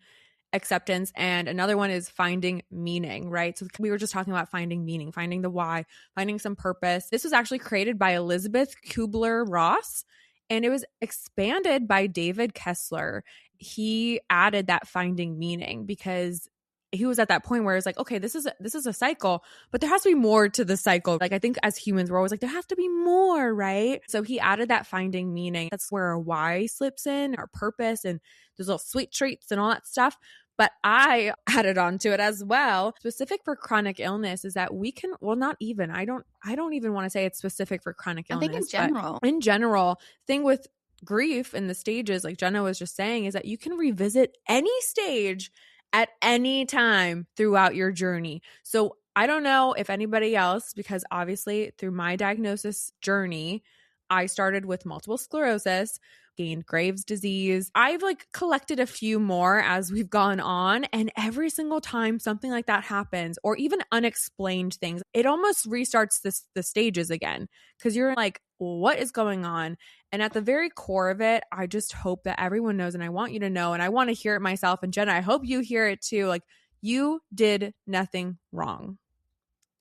Speaker 2: acceptance, and another one is finding meaning, right? So we were just talking about finding meaning, finding the why, finding some purpose. This was actually created by Elizabeth Kubler-Ross, and it was expanded by David Kessler. He added that finding meaning because he was at that point where it's like, okay, this is a cycle, but there has to be more to the cycle. Like I think as humans, we're always like, there has to be more, right? So he added that finding meaning. That's where our why slips in, our purpose, and those little sweet treats and all that stuff. But I added on to it as well. Specific for chronic illness is that we can, well, not even, I don't even want to say it's specific for chronic illness.
Speaker 1: I think in general.
Speaker 2: In general, thing with grief and the stages, like Jenna was just saying, is that you can revisit any stage at any time throughout your journey. So I don't know if anybody else, because obviously through my diagnosis journey, I started with multiple sclerosis, gained Graves' disease. I've collected a few more as we've gone on, and every single time something like that happens, or even unexplained things, it almost restarts the stages again, because you're like, what is going on? And at the very core of it, I just hope that everyone knows, and I want you to know, and I want to hear it myself. And Jenna, I hope you hear it too. Like, you did nothing wrong.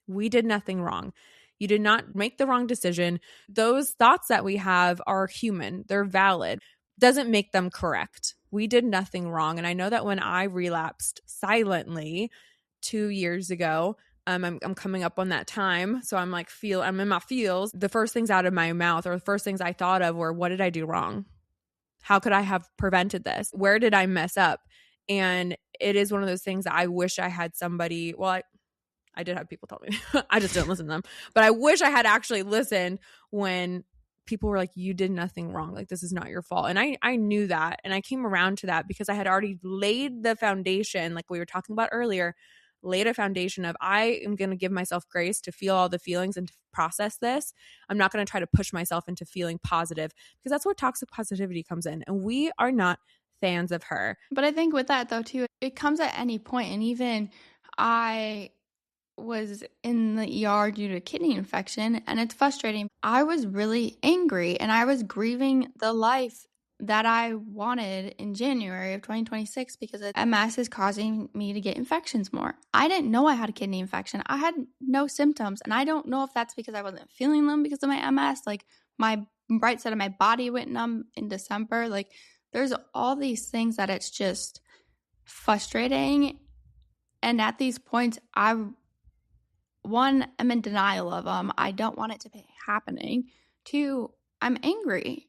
Speaker 2: We did nothing wrong. You did not make the wrong decision. Those thoughts that we have are human. They're valid. Doesn't make them correct. We did nothing wrong. And I know that when I relapsed silently 2 years ago, I'm coming up on that time. So I'm I'm in my feels. The first things out of my mouth, or the first things I thought of, were, what did I do wrong? How could I have prevented this? Where did I mess up? And it is one of those things that I wish I had somebody, well, I did have people tell me. I just didn't listen to them. But I wish I had actually listened when people were like, you did nothing wrong. Like, this is not your fault. And I knew that. And I came around to that because I had already laid the foundation, like we were talking about earlier, laid a foundation of, I am going to give myself grace to feel all the feelings and to process this. I'm not going to try to push myself into feeling positive, because that's where toxic positivity comes in. And we are not fans of her.
Speaker 1: But I think with that though too, it comes at any point. And even I was in the ER due to a kidney infection, and it's frustrating. I was really angry and I was grieving the life that I wanted in January of 2026 because MS is causing me to get infections more. I didn't know I had a kidney infection. I had no symptoms, and I don't know if that's because I wasn't feeling them because of my MS. Like, my right side of my body went numb in December. Like, there's all these things that it's just frustrating. And at these points, I'm in denial of them. I don't want it to be happening. 2, I'm angry.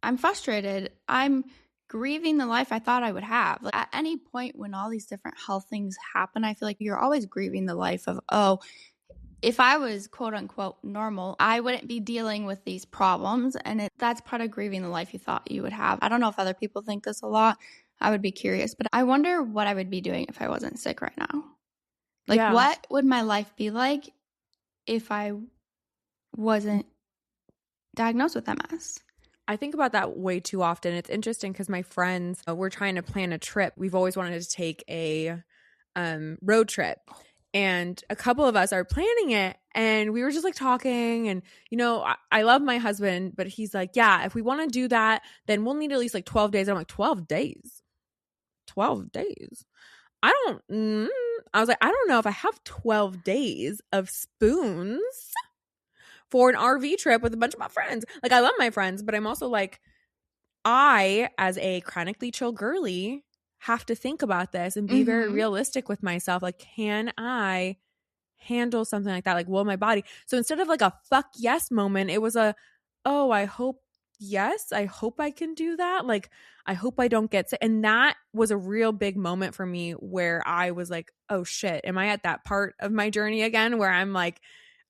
Speaker 1: I'm frustrated. I'm grieving the life I thought I would have. Like, at any point when all these different health things happen, I feel like you're always grieving the life of, oh, if I was quote unquote normal, I wouldn't be dealing with these problems. And that's part of grieving the life you thought you would have. I don't know if other people think this a lot. I would be curious, but I wonder what I would be doing if I wasn't sick right now. Like, what would my life be like if I wasn't diagnosed with MS?
Speaker 2: I think about that way too often. It's interesting because my friends, we're trying to plan a trip. We've always wanted to take a road trip. And a couple of us are planning it, and we were just like talking, and I love my husband, but he's like, yeah, if we want to do that, then we'll need at least like 12 days. I'm like, 12 days? 12 days? I was like, I don't know if I have 12 days of spoons for an RV trip with a bunch of my friends. Like, I love my friends, but I'm also like, I, as a chronically chill girly, have to think about this and be very realistic with myself. Like, can I handle something like that? Like, will my body? So instead of like a fuck yes moment, it was a, oh, I hope I can do that. Like, I hope I don't get sick. And that was a real big moment for me where I was like, oh shit, am I at that part of my journey again where I'm like,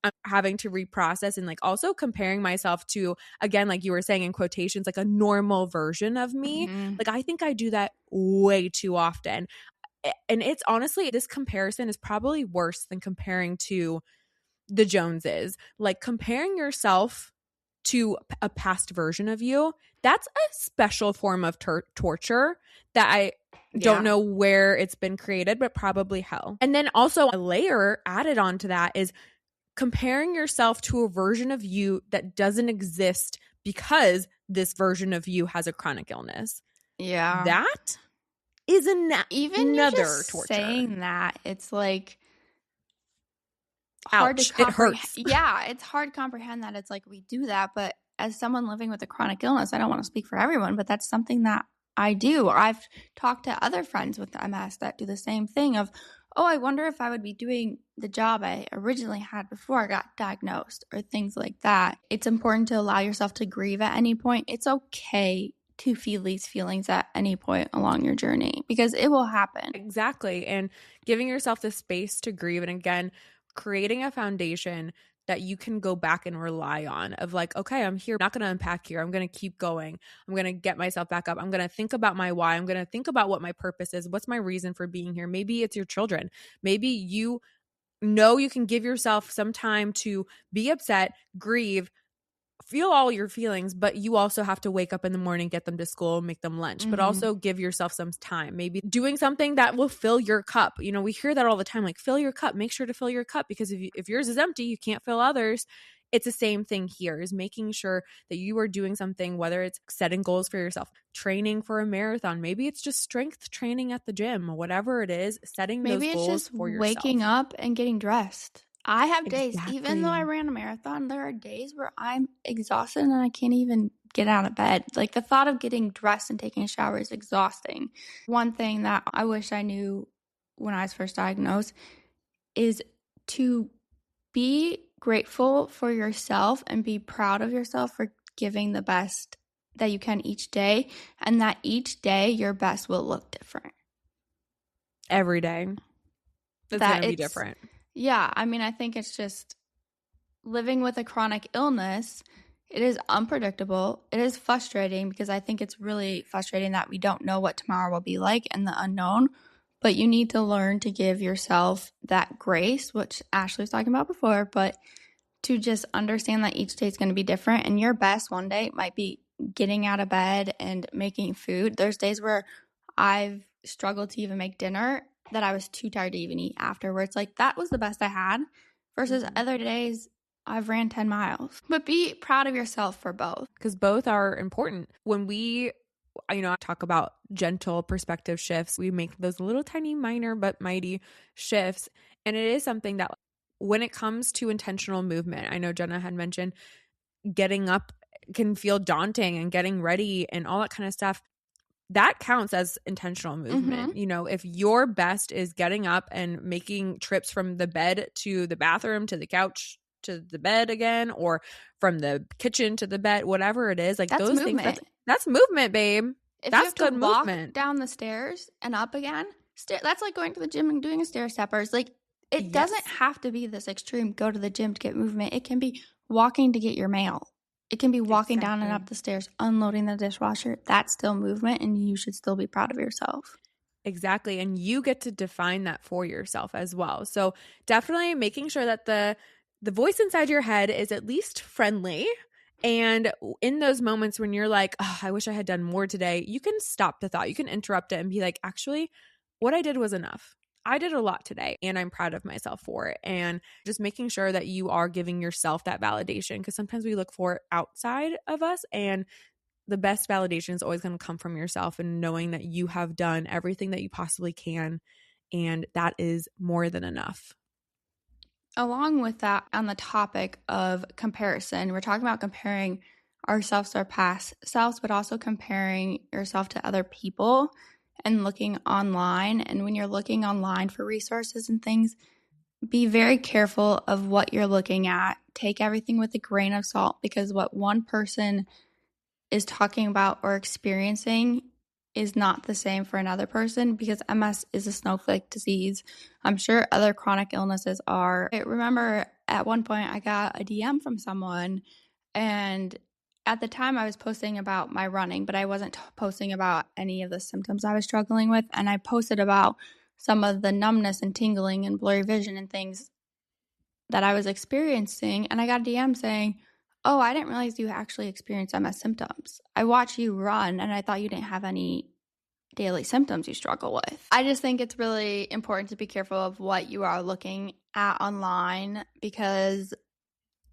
Speaker 2: I'm having to reprocess and like also comparing myself to, again, like you were saying in quotations, like a normal version of me. Like, I think I do that way too often. And it's honestly, this comparison is probably worse than comparing to the Joneses. Like, comparing yourself to a past version of you, that's a special form of torture that I don't know where it's been created, but probably hell. And then also a layer added onto that is comparing yourself to a version of you that doesn't exist because this version of you has a chronic illness.
Speaker 1: Yeah.
Speaker 2: That is
Speaker 1: even
Speaker 2: another
Speaker 1: just
Speaker 2: torture.
Speaker 1: Saying that, it's like hard to comprehend. It hurts. Yeah, it's hard to comprehend that it's like we do that, but as someone living with a chronic illness, I don't want to speak for everyone, but that's something that I do. I've talked to other friends with MS that do the same thing of, oh, I wonder if I would be doing the job I originally had before I got diagnosed, or things like that. It's important to allow yourself to grieve at any point. It's okay to feel these feelings at any point along your journey because it will happen.
Speaker 2: Exactly. And giving yourself the space to grieve. And again, creating a foundation that you can go back and rely on of like, okay, I'm here. I'm not going to unpack here. I'm going to keep going. I'm going to get myself back up. I'm going to think about my why. I'm going to think about what my purpose is. What's my reason for being here? Maybe it's your children. Maybe you can give yourself some time to be upset, grieve, feel all your feelings, but you also have to wake up in the morning, get them to school, make them lunch, but also give yourself some time, maybe doing something that will fill your cup. We hear that all the time, like, fill your cup, make sure to fill your cup, because if yours is empty, you can't fill others. It's the same thing here, is making sure that you are doing something, whether it's setting goals for yourself, training for a marathon, maybe it's just strength training at the gym, whatever it is, setting those goals for yourself.
Speaker 1: Waking up and getting dressed. I have days, even though I ran a marathon, there are days where I'm exhausted and I can't even get out of bed. Like, the thought of getting dressed and taking a shower is exhausting. One thing that I wish I knew when I was first diagnosed is to be grateful for yourself and be proud of yourself for giving the best that you can each day, and that each day your best will look different.
Speaker 2: Every day. It's going to be different.
Speaker 1: Yeah, I mean, I think it's just living with a chronic illness. It is unpredictable. It is frustrating, because I think it's really frustrating that we don't know what tomorrow will be like and the unknown. But you need to learn to give yourself that grace, which Ashley was talking about before, but to just understand that each day is going to be different. And your best one day might be getting out of bed and making food. There's days where I've struggled to even make dinner, that I was too tired to even eat afterwards. Like, that was the best I had, versus other days I've ran 10 miles. But be proud of yourself for both.
Speaker 2: Because both are important. When we I talk about gentle perspective shifts. We make those little tiny minor but mighty shifts. And it is something that when it comes to intentional movement, I know Jenna had mentioned getting up can feel daunting and getting ready and all that kind of stuff. That counts as intentional movement. If your best is getting up and making trips from the bed to the bathroom to the couch to the bed again, or from the kitchen to the bed, whatever it is, like
Speaker 1: that's
Speaker 2: those
Speaker 1: movement.
Speaker 2: things, that's movement, babe.
Speaker 1: If
Speaker 2: that's
Speaker 1: you have
Speaker 2: good
Speaker 1: to walk
Speaker 2: movement
Speaker 1: down the stairs and up again, that's like going to the gym and doing a stair steppers. Like it doesn't have to be this extreme. Go to the gym to get movement. It can be walking to get your mail. It can be walking down and up the stairs, unloading the dishwasher. That's still movement, and you should still be proud of yourself.
Speaker 2: Exactly. And you get to define that for yourself as well. So definitely making sure that the voice inside your head is at least friendly. And in those moments when you're like, oh, I wish I had done more today, you can stop the thought. You can interrupt it and be like, actually, what I did was enough. I did a lot today and I'm proud of myself for it. And just making sure that you are giving yourself that validation, because sometimes we look for it outside of us, and the best validation is always going to come from yourself and knowing that you have done everything that you possibly can. And that is more than enough.
Speaker 1: Along with that, on the topic of comparison, we're talking about comparing ourselves to our past selves, but also comparing yourself to other people and looking online. And when you're looking online for resources and things, be very careful of what you're looking at. Take everything with a grain of salt, because what one person is talking about or experiencing is not the same for another person, because MS is a snowflake disease. I'm sure other chronic illnesses are. I remember at one point I got a DM from someone, and at the time I was posting about my running, but I wasn't posting about any of the symptoms I was struggling with. And I posted about some of the numbness and tingling and blurry vision and things that I was experiencing. And I got a DM saying, oh, I didn't realize you actually experienced MS symptoms. I watch you run and I thought you didn't have any daily symptoms you struggle with. I just think it's really important to be careful of what you are looking at online, because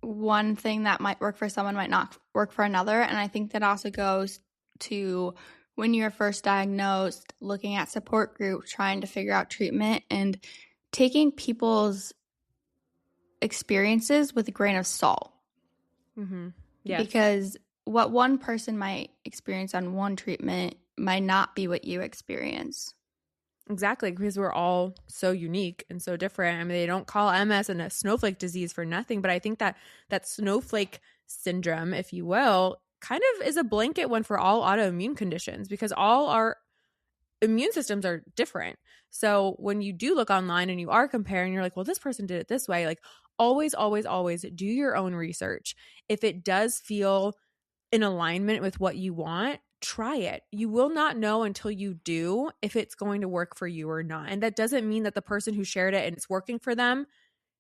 Speaker 1: one thing that might work for someone might not work for another. And I think that also goes to when you're first diagnosed, looking at support groups, trying to figure out treatment, and taking people's experiences with a grain of salt.
Speaker 2: Yes.
Speaker 1: Because what one person might experience on one treatment might not be what you experience.
Speaker 2: Exactly, because we're all so unique and so different. I mean, they don't call MS a snowflake disease for nothing, but I think that snowflake syndrome, if you will, kind of is a blanket one for all autoimmune conditions, because all our immune systems are different. So when you do look online and you are comparing, you're like, well, this person did it this way. Like always, always, always do your own research. If it does feel in alignment with what you want, try it. You will not know until you do if it's going to work for you or not. And that doesn't mean that the person who shared it and it's working for them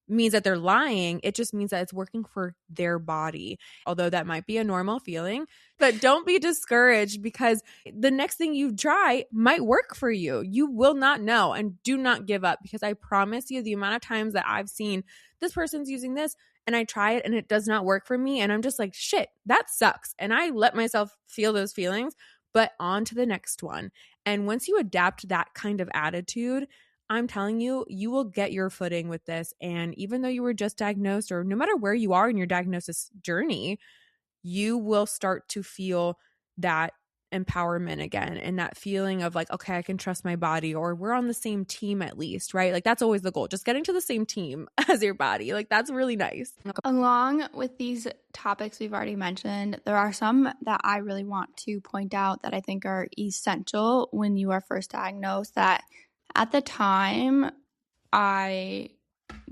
Speaker 2: means that they're lying. It just means that it's working for their body, although that might be a normal feeling. But don't be discouraged, because the next thing you try might work for you. You will not know, and do not give up, because I promise you, the amount of times that I've seen this person's using this and I try it and it does not work for me, and I'm just like, shit, that sucks. And I let myself feel those feelings, but on to the next one. And once you adapt that kind of attitude, I'm telling you, you will get your footing with this. And even though you were just diagnosed, or no matter where you are in your diagnosis journey, you will start to feel that empowerment again, and that feeling of like, okay, I can trust my body, or we're on the same team at least, right? Like that's always the goal, just getting to the same team as your body. Like that's really nice.
Speaker 1: Along with these topics we've already mentioned, there are some that I really want to point out that I think are essential when you are first diagnosed, that at the time I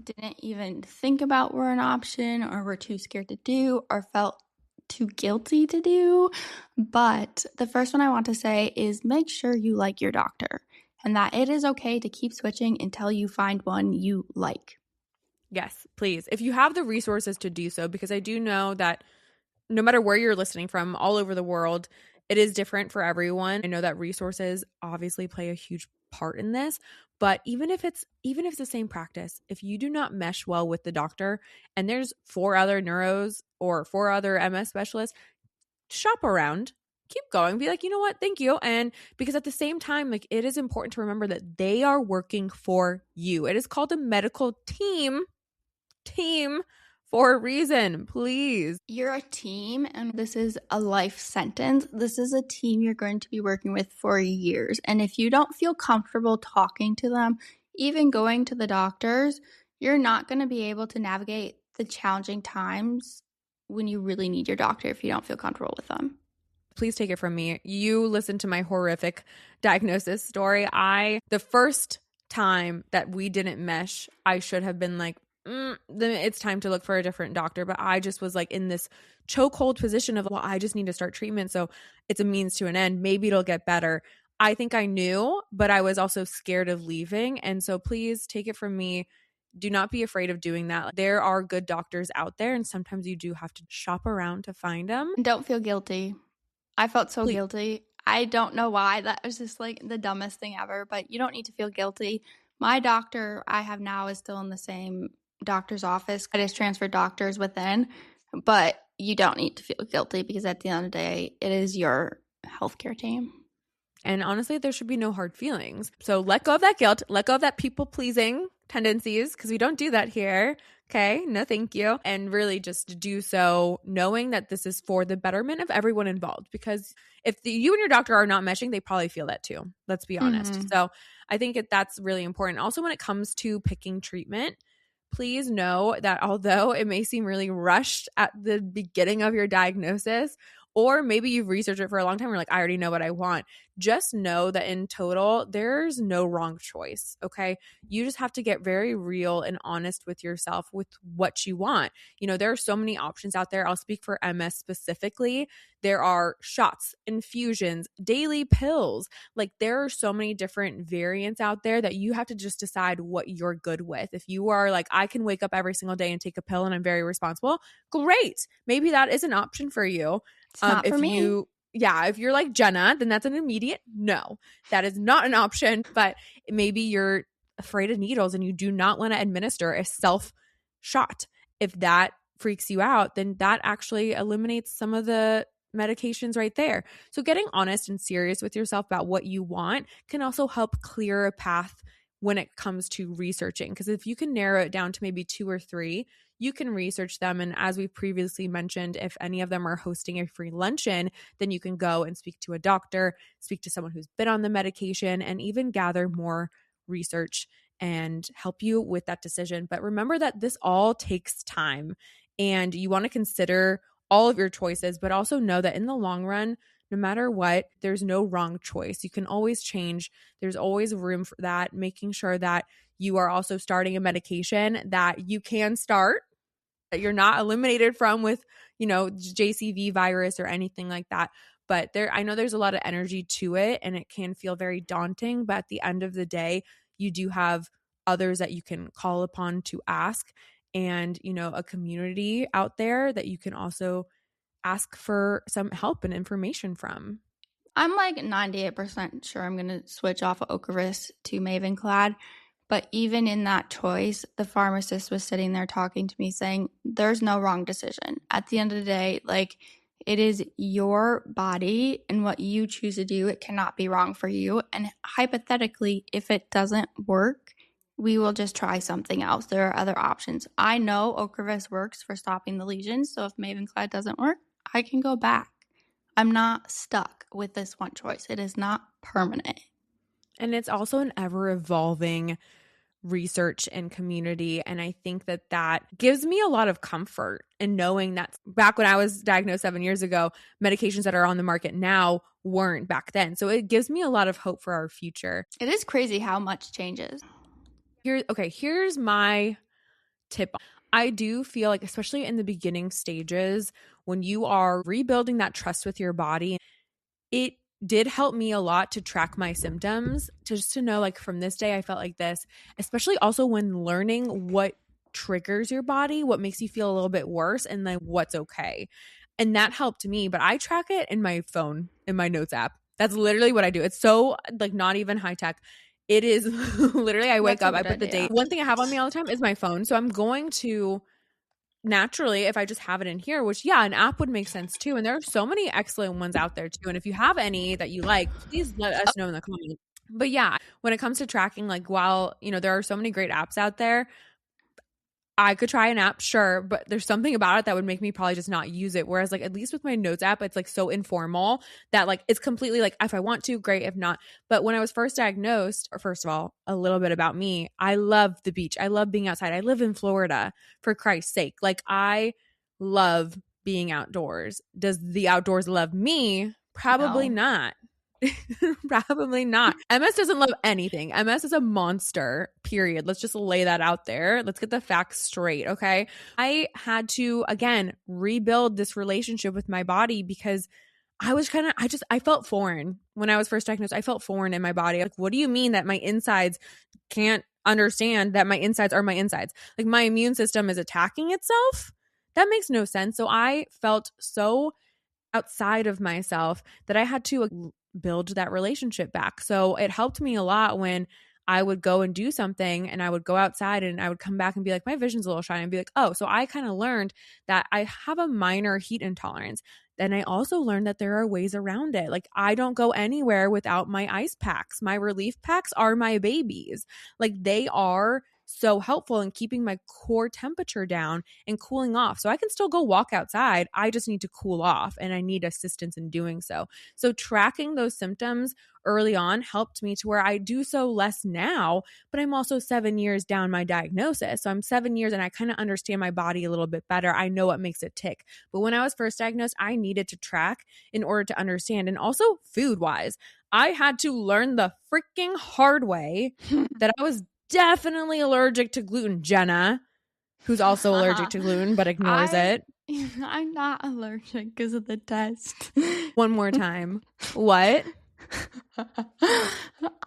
Speaker 1: didn't even think about were an option, or were too scared to do, or felt too guilty to do. But the first one I want to say is make sure you like your doctor, and that it is okay to keep switching until you find one you like.
Speaker 2: Yes, please. If you have the resources to do so, because I do know that no matter where you're listening from, all over the world, it is different for everyone. I know that resources obviously play a huge part in this, but even if it's the same practice, if you do not mesh well with the doctor and there's 4 other neuros or 4 other MS specialists, shop around. keep going. Be like, you know what? Thank you. And because at the same time, like, it is important to remember that they are working for you. It is called a medical team for a reason. Please.
Speaker 1: You're a team, and this is a life sentence. This is a team you're going to be working with for years. And if you don't feel comfortable talking to them, even going to the doctors, you're not going to be able to navigate the challenging times when you really need your doctor if you don't feel comfortable with them.
Speaker 2: Please take it from me. You listened to my horrific diagnosis story. The first time that we didn't mesh, I should have been like, then it's time to look for a different doctor. But I just was like in this chokehold position of, well, I just need to start treatment. So it's a means to an end. Maybe it'll get better. I think I knew, but I was also scared of leaving. And so please take it from me. Do not be afraid of doing that. There are good doctors out there, and sometimes you do have to shop around to find them.
Speaker 1: And don't feel guilty. I felt so guilty. I don't know why. That was just like the dumbest thing ever, but you don't need to feel guilty. My doctor I have now is still in the same doctor's office. I just transferred doctors within, but you don't need to feel guilty because at the end of the day, it is your healthcare team.
Speaker 2: And honestly, there should be no hard feelings. So let go of that guilt, let go of that people-pleasing tendencies, because we don't do that here. Okay, no thank you. And really just do so knowing that this is for the betterment of everyone involved. Because if you and your doctor are not meshing, they probably feel that too. Let's be honest. Mm-hmm. So I think that's really important. Also, when it comes to picking treatment, please know that although it may seem really rushed at the beginning of your diagnosis, or maybe you've researched it for a long time, you're like, I already know what I want. Just know that in total, there's no wrong choice, okay? You just have to get very real and honest with yourself with what you want. You know, there are so many options out there. I'll speak for MS specifically. There are shots, infusions, daily pills. Like, there are so many different variants out there that you have to just decide what you're good with. If you are like, I can wake up every single day and take a pill and I'm very responsible, great. Maybe that is an option for you.
Speaker 1: It's not for me.
Speaker 2: If you're like Jenna, then that's an immediate no. That is not an option. But maybe you're afraid of needles and you do not want to administer a self shot. If that freaks you out, then that actually eliminates some of the medications right there. So getting honest and serious with yourself about what you want can also help clear a path when it comes to researching. Because if you can narrow it down to maybe 2 or 3, you can research them. And as we previously mentioned, if any of them are hosting a free luncheon, then you can go and speak to a doctor, speak to someone who's been on the medication, and even gather more research and help you with that decision. But remember that this all takes time, and you want to consider all of your choices, but also know that in the long run, no matter what, there's no wrong choice. You can always change. There's always room for that, making sure that you are also starting a medication that you can start, that you're not eliminated from with, JCV virus or anything like that. But I know there's a lot of energy to it and it can feel very daunting. But at the end of the day, you do have others that you can call upon to ask, and, a community out there that you can also ask for some help and information from.
Speaker 1: I'm like 98% sure I'm going to switch off of Ocrevus to Mavenclad. But even in that choice, the pharmacist was sitting there talking to me saying, there's no wrong decision. At the end of the day, like, it is your body and what you choose to do. It cannot be wrong for you. And hypothetically, if it doesn't work, we will just try something else. There are other options. I know Ocrevus works for stopping the lesions. So if Mavenclad doesn't work, I can go back. I'm not stuck with this one choice. It is not permanent.
Speaker 2: And it's also an ever-evolving research and community. And I think that gives me a lot of comfort in knowing that back when I was diagnosed 7 years ago, medications that are on the market now weren't back then. So it gives me a lot of hope for our future.
Speaker 1: It is crazy how much changes.
Speaker 2: Here's my tip. I do feel like, especially in the beginning stages, when you are rebuilding that trust with your body, it did help me a lot to track my symptoms, just to know, like, from this day I felt like this, especially also when learning what triggers your body, what makes you feel a little bit worse, and then what's okay. And that helped me. But I track it in my phone, in my notes app. That's literally what I do. It's so, like, not even high tech. It is literally, I wake up, I put the date. One thing I have on me all the time is my phone. So I'm going to naturally, if I just have it in here, which an app would make sense too. And there are so many excellent ones out there too. And if you have any that you like, please let us know in the comments. But yeah, when it comes to tracking, like while, there are so many great apps out there, I could try an app, sure, but there's something about it that would make me probably just not use it. Whereas like at least with my notes app, it's like so informal that like it's completely like if I want to, great. If not. But when I was first diagnosed, or first of all, a little bit about me, I love the beach. I love being outside. I live in Florida, for Christ's sake. Like I love being outdoors. Does the outdoors love me? Probably not. Probably not. MS doesn't love anything. MS is a monster, period. Let's just lay that out there. Let's get the facts straight, okay? I had to, again, rebuild this relationship with my body because I felt foreign when I was first diagnosed. I felt foreign in my body. Like, what do you mean that my insides can't understand that my insides are my insides? Like, my immune system is attacking itself? That makes no sense. So I felt so outside of myself that I had to build that relationship back. So it helped me a lot when I would go and do something and I would go outside and I would come back and be like, my vision's a little shiny, and be like, oh, so I kind of learned that I have a minor heat intolerance. Then I also learned that there are ways around it. Like I don't go anywhere without my ice packs. My relief packs are my babies. Like they are so helpful in keeping my core temperature down and cooling off. So I can still go walk outside. I just need to cool off and I need assistance in doing so. So tracking those symptoms early on helped me to where I do so less now, but I'm also 7 years down my diagnosis. So I'm 7 years and I kind of understand my body a little bit better. I know what makes it tick. But when I was first diagnosed, I needed to track in order to understand. And also food wise, I had to learn the freaking hard way that I was definitely allergic to gluten. Jenna, who's also allergic to gluten but ignores it.
Speaker 1: I'm not allergic because of the test.
Speaker 2: One more time. What?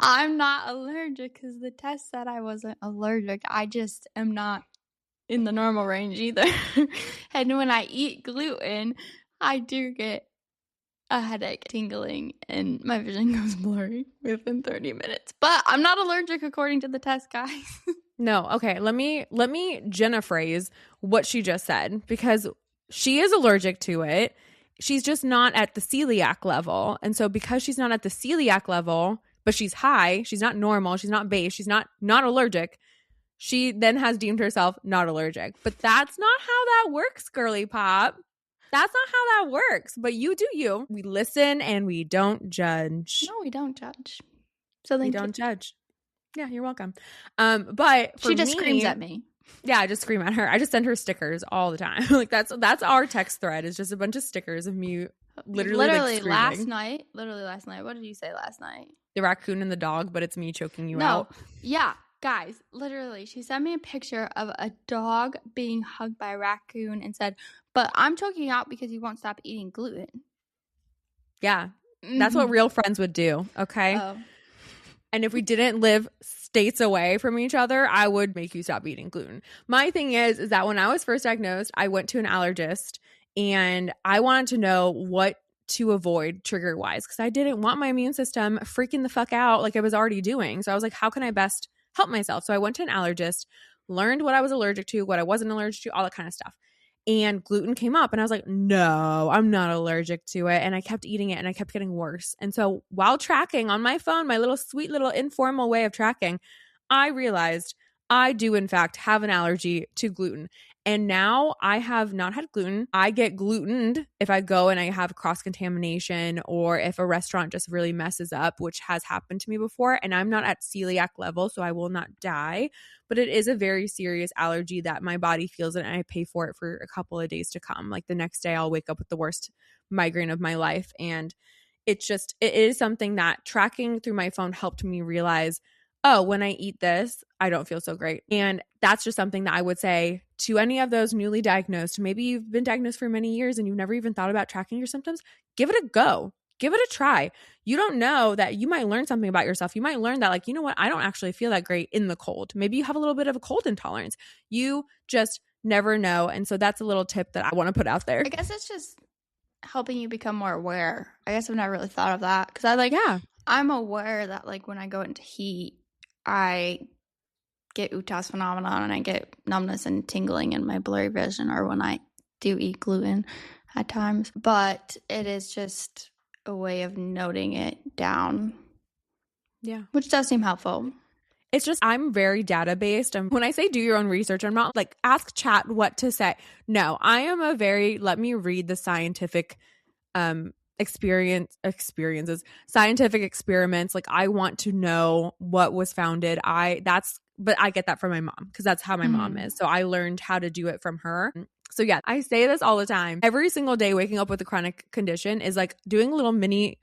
Speaker 1: I'm not allergic because the test said I wasn't allergic. I just am not in the normal range either. And when I eat gluten, I do get a headache, tingling, and my vision goes blurry within 30 minutes. But I'm not allergic according to the test, guys.
Speaker 2: No, okay. Let me Jenna phrase what she just said, because she is allergic to it. She's just not at the celiac level. And so because she's not at the celiac level, but she's high, she's not normal, she's not base, she's not allergic, she then has deemed herself not allergic. But that's not how that works, girly pop. That's not how that works. But you do you. We listen and we don't judge.
Speaker 1: No, we don't judge. So
Speaker 2: we don't judge. Yeah, you're welcome. But for
Speaker 1: she just screams at me.
Speaker 2: Yeah, I just scream at her. I just send her stickers all the time. Like that's our text thread. It's just a bunch of stickers of me literally like
Speaker 1: last night. What did you say last night?
Speaker 2: The raccoon and the dog, but it's me choking you
Speaker 1: No.
Speaker 2: out.
Speaker 1: Yeah. Guys, literally, she sent me a picture of a dog being hugged by a raccoon and said, but I'm choking out because he won't stop eating gluten.
Speaker 2: Yeah. That's what real friends would do. Okay. Oh. And if we didn't live states away from each other, I would make you stop eating gluten. My thing is that when I was first diagnosed, I went to an allergist and I wanted to know what to avoid trigger wise, because I didn't want my immune system freaking the fuck out like I was already doing. So I was like, how can I best help myself? So I went to an allergist, learned what I was allergic to, what I wasn't allergic to, all that kind of stuff. And gluten came up and I was like, no, I'm not allergic to it. And I kept eating it and I kept getting worse. And so while tracking on my phone, my little sweet little informal way of tracking, I realized I do in fact have an allergy to gluten. And now I have not had gluten. I get glutened if I go and I have cross-contamination or if a restaurant just really messes up, which has happened to me before. And I'm not at celiac level, so I will not die. But it is a very serious allergy that my body feels and I pay for it for a couple of days to come. Like the next day I'll wake up with the worst migraine of my life. And it is something that tracking through my phone helped me realize, oh, when I eat this, I don't feel so great. And that's just something that I would say to any of those newly diagnosed. Maybe you've been diagnosed for many years and you've never even thought about tracking your symptoms. Give it a go. Give it a try. You don't know that you might learn something about yourself. You might learn that, like, you know what? I don't actually feel that great in the cold. Maybe you have a little bit of a cold intolerance. You just never know. And so that's a little tip that I want to put out there.
Speaker 1: I guess it's just helping you become more aware. I guess I've never really thought of that because I'm aware that like when I go into heat, I get Utah's phenomenon and I get numbness and tingling in my blurry vision, or when I do eat gluten at times. But it is just a way of noting it down.
Speaker 2: Yeah.
Speaker 1: Which does seem helpful.
Speaker 2: It's just, I'm very data based. And when I say do your own research, I'm not like ask chat what to say. No, I am a very, let me read the scientific experiences, scientific experiments. Like I want to know what was founded. But I get that from my mom because that's how my mom is. So I learned how to do it from her. So yeah, I say this all the time. Every single day waking up with a chronic condition is like doing little mini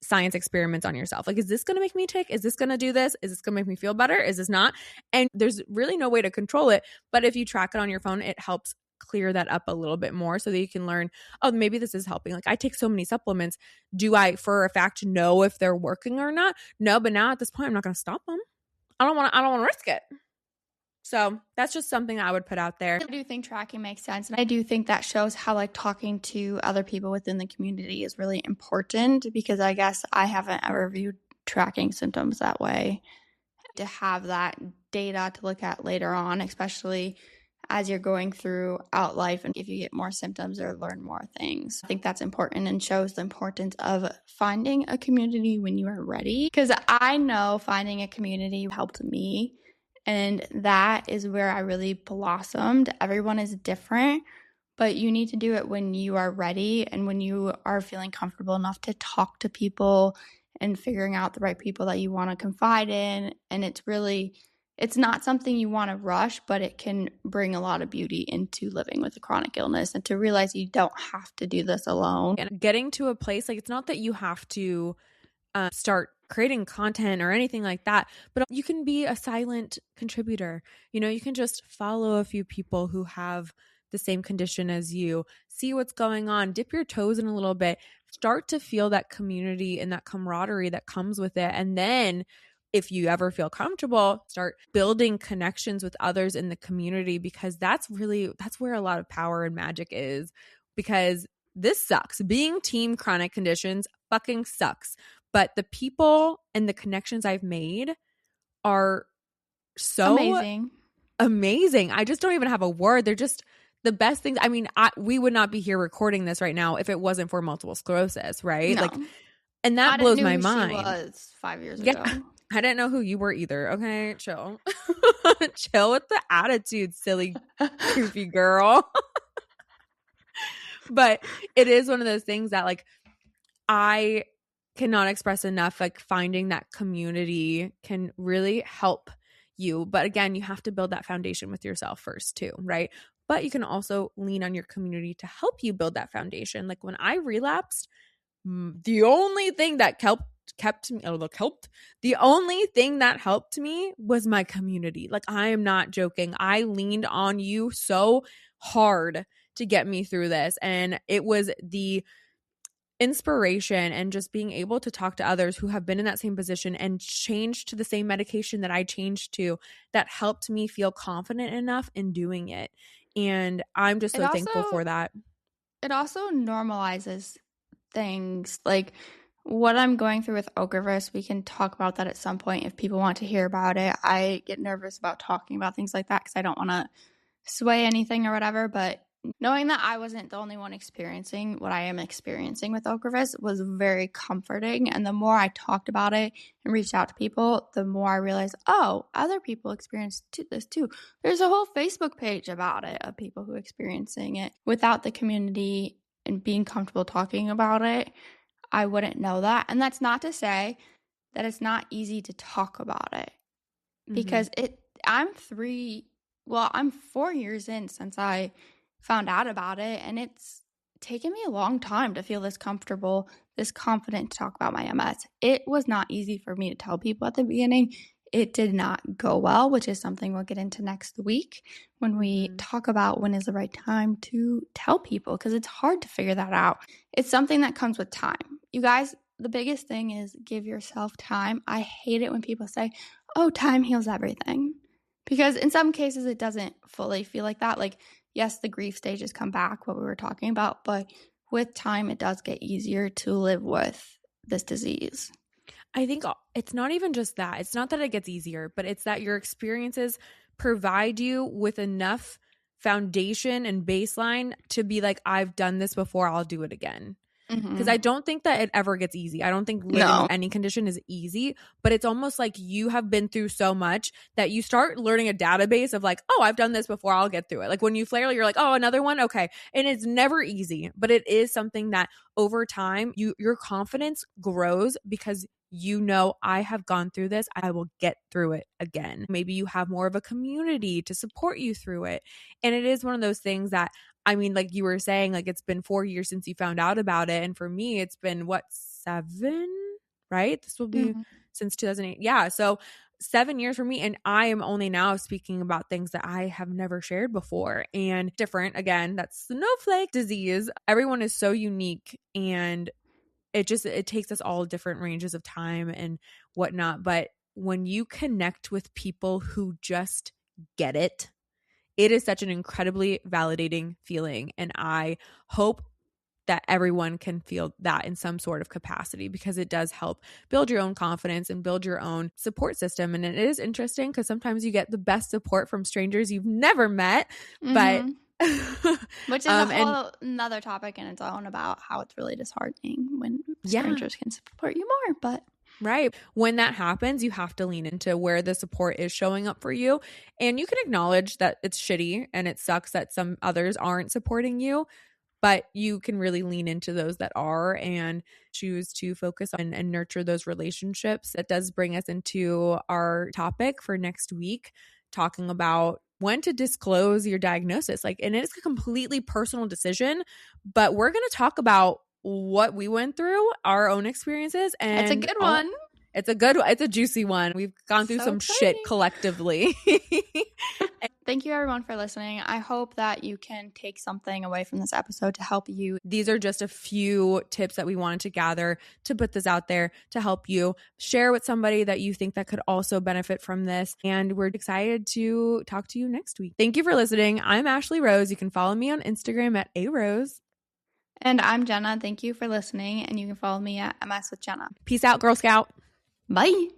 Speaker 2: science experiments on yourself. Like, is this going to make me tick? Is this going to do this? Is this going to make me feel better? Is this not? And there's really no way to control it. But if you track it on your phone, it helps clear that up a little bit more so that you can learn, oh, maybe this is helping. Like I take so many supplements. Do I for a fact know if they're working or not? No, but now at this point, I'm not going to stop them. I don't want to risk it. So that's just something I would put out there.
Speaker 1: I do think tracking makes sense. And I do think that shows how like talking to other people within the community is really important, because I guess I haven't ever viewed tracking symptoms that way. To have that data to look at later on, especially as you're going throughout life, and if you get more symptoms or learn more things. I think that's important and shows the importance of finding a community when you are ready. Because I know finding a community helped me. And that is where I really blossomed. Everyone is different, but you need to do it when you are ready and when you are feeling comfortable enough to talk to people and figuring out the right people that you want to confide in. And it's not something you want to rush, but it can bring a lot of beauty into living with a chronic illness, and to realize you don't have to do this alone.
Speaker 2: And getting to a place, like it's not that you have to start creating content or anything like that, but you can be a silent contributor. You can just follow a few people who have the same condition as you, see what's going on, dip your toes in a little bit, start to feel that community and that camaraderie that comes with it. And then if you ever feel comfortable, start building connections with others in the community, because that's where a lot of power and magic is. Because this sucks. Being team chronic conditions fucking sucks. But the people and the connections I've made are so amazing. I just don't even have a word. They're just the best things. I mean, we would not be here recording this right now if it wasn't for multiple sclerosis, right?
Speaker 1: No.
Speaker 2: Like, and that blows my mind.
Speaker 1: She was 5 years ago.
Speaker 2: I didn't know who you were either. Okay, chill. Chill with the attitude, silly, goofy girl. But it is one of those things that like I cannot express enough. Like finding that community can really help you. But again, you have to build that foundation with yourself first too, right? But you can also lean on your community to help you build that foundation. Like when I relapsed, the only thing that the only thing that helped me was my community. Like I am not joking. I leaned on you so hard to get me through this. And it was the inspiration and just being able to talk to others who have been in that same position and changed to the same medication that I changed to, that helped me feel confident enough in doing it. And I'm just so thankful for that.
Speaker 1: It also normalizes things like what I'm going through with Ocrevus. We can talk about that at some point if people want to hear about it. I get nervous about talking about things like that because I don't want to sway anything or whatever, but knowing that I wasn't the only one experiencing what I am experiencing with Ocrevus was very comforting. And the more I talked about it and reached out to people, the more I realized, oh, other people experience this too. There's a whole Facebook page about it of people who are experiencing it. Without the community and being comfortable talking about it, I wouldn't know that. And that's not to say that it's not easy to talk about it, because I'm 4 years in since I found out about it, and it's taken me a long time to feel this comfortable, this confident to talk about my MS. It was not easy for me to tell people at the beginning. It did not go well, which is something we'll get into next week when we talk about when is the right time to tell people, because it's hard to figure that out. It's something that comes with time. You guys, the biggest thing is give yourself time. I hate it when people say, oh, time heals everything, because in some cases it doesn't fully feel like that. Like, yes, the grief stages come back, what we were talking about, but with time, it does get easier to live with this disease.
Speaker 2: I think it's not even just that. It's not that it gets easier, but it's that your experiences provide you with enough foundation and baseline to be like, I've done this before, I'll do it again. Because I don't think that it ever gets easy. I don't think living with any condition is easy, but it's almost like you have been through so much that you start learning a database of like, oh, I've done this before, I'll get through it. Like when you flare, you're like, oh, another one? Okay. And it's never easy, but it is something that over time, your confidence grows because you know, I have gone through this. I will get through it again. Maybe you have more of a community to support you through it. And it is one of those things that, I mean, like you were saying, like it's been 4 years since you found out about it. And for me, it's been what, 7, right? This will be since 2008. Yeah. So 7 years for me. And I am only now speaking about things that I have never shared before and different. Again, that's snowflake disease. Everyone is so unique, and it takes us all different ranges of time and whatnot. But when you connect with people who just get it, it is such an incredibly validating feeling. And I hope that everyone can feel that in some sort of capacity, because it does help build your own confidence and build your own support system. And it is interesting because sometimes you get the best support from strangers you've never met, but
Speaker 1: which is a whole another topic in its own about how it's really disheartening when strangers can support you more. But
Speaker 2: right. When that happens, you have to lean into where the support is showing up for you. And you can acknowledge that it's shitty and it sucks that some others aren't supporting you, but you can really lean into those that are and choose to focus on and nurture those relationships. That does bring us into our topic for next week, talking about when to disclose your diagnosis. Like, and it's a completely personal decision, but we're going to talk about what we went through, our own experiences. And
Speaker 1: it's a good one.
Speaker 2: It's a juicy one. We've gone through some shit collectively.
Speaker 1: Thank you everyone for listening. I hope that you can take something away from this episode to help you.
Speaker 2: These are just a few tips that we wanted to gather to put this out there to help you. Share with somebody that you think that could also benefit from this. And we're excited to talk to you next week. Thank you for listening. I'm Ashleigh Rose. You can follow me on Instagram at @arose.
Speaker 1: And I'm Jenna. Thank you for listening. And you can follow me at MS with Jenna.
Speaker 2: Peace out, Girl Scout.
Speaker 1: Bye.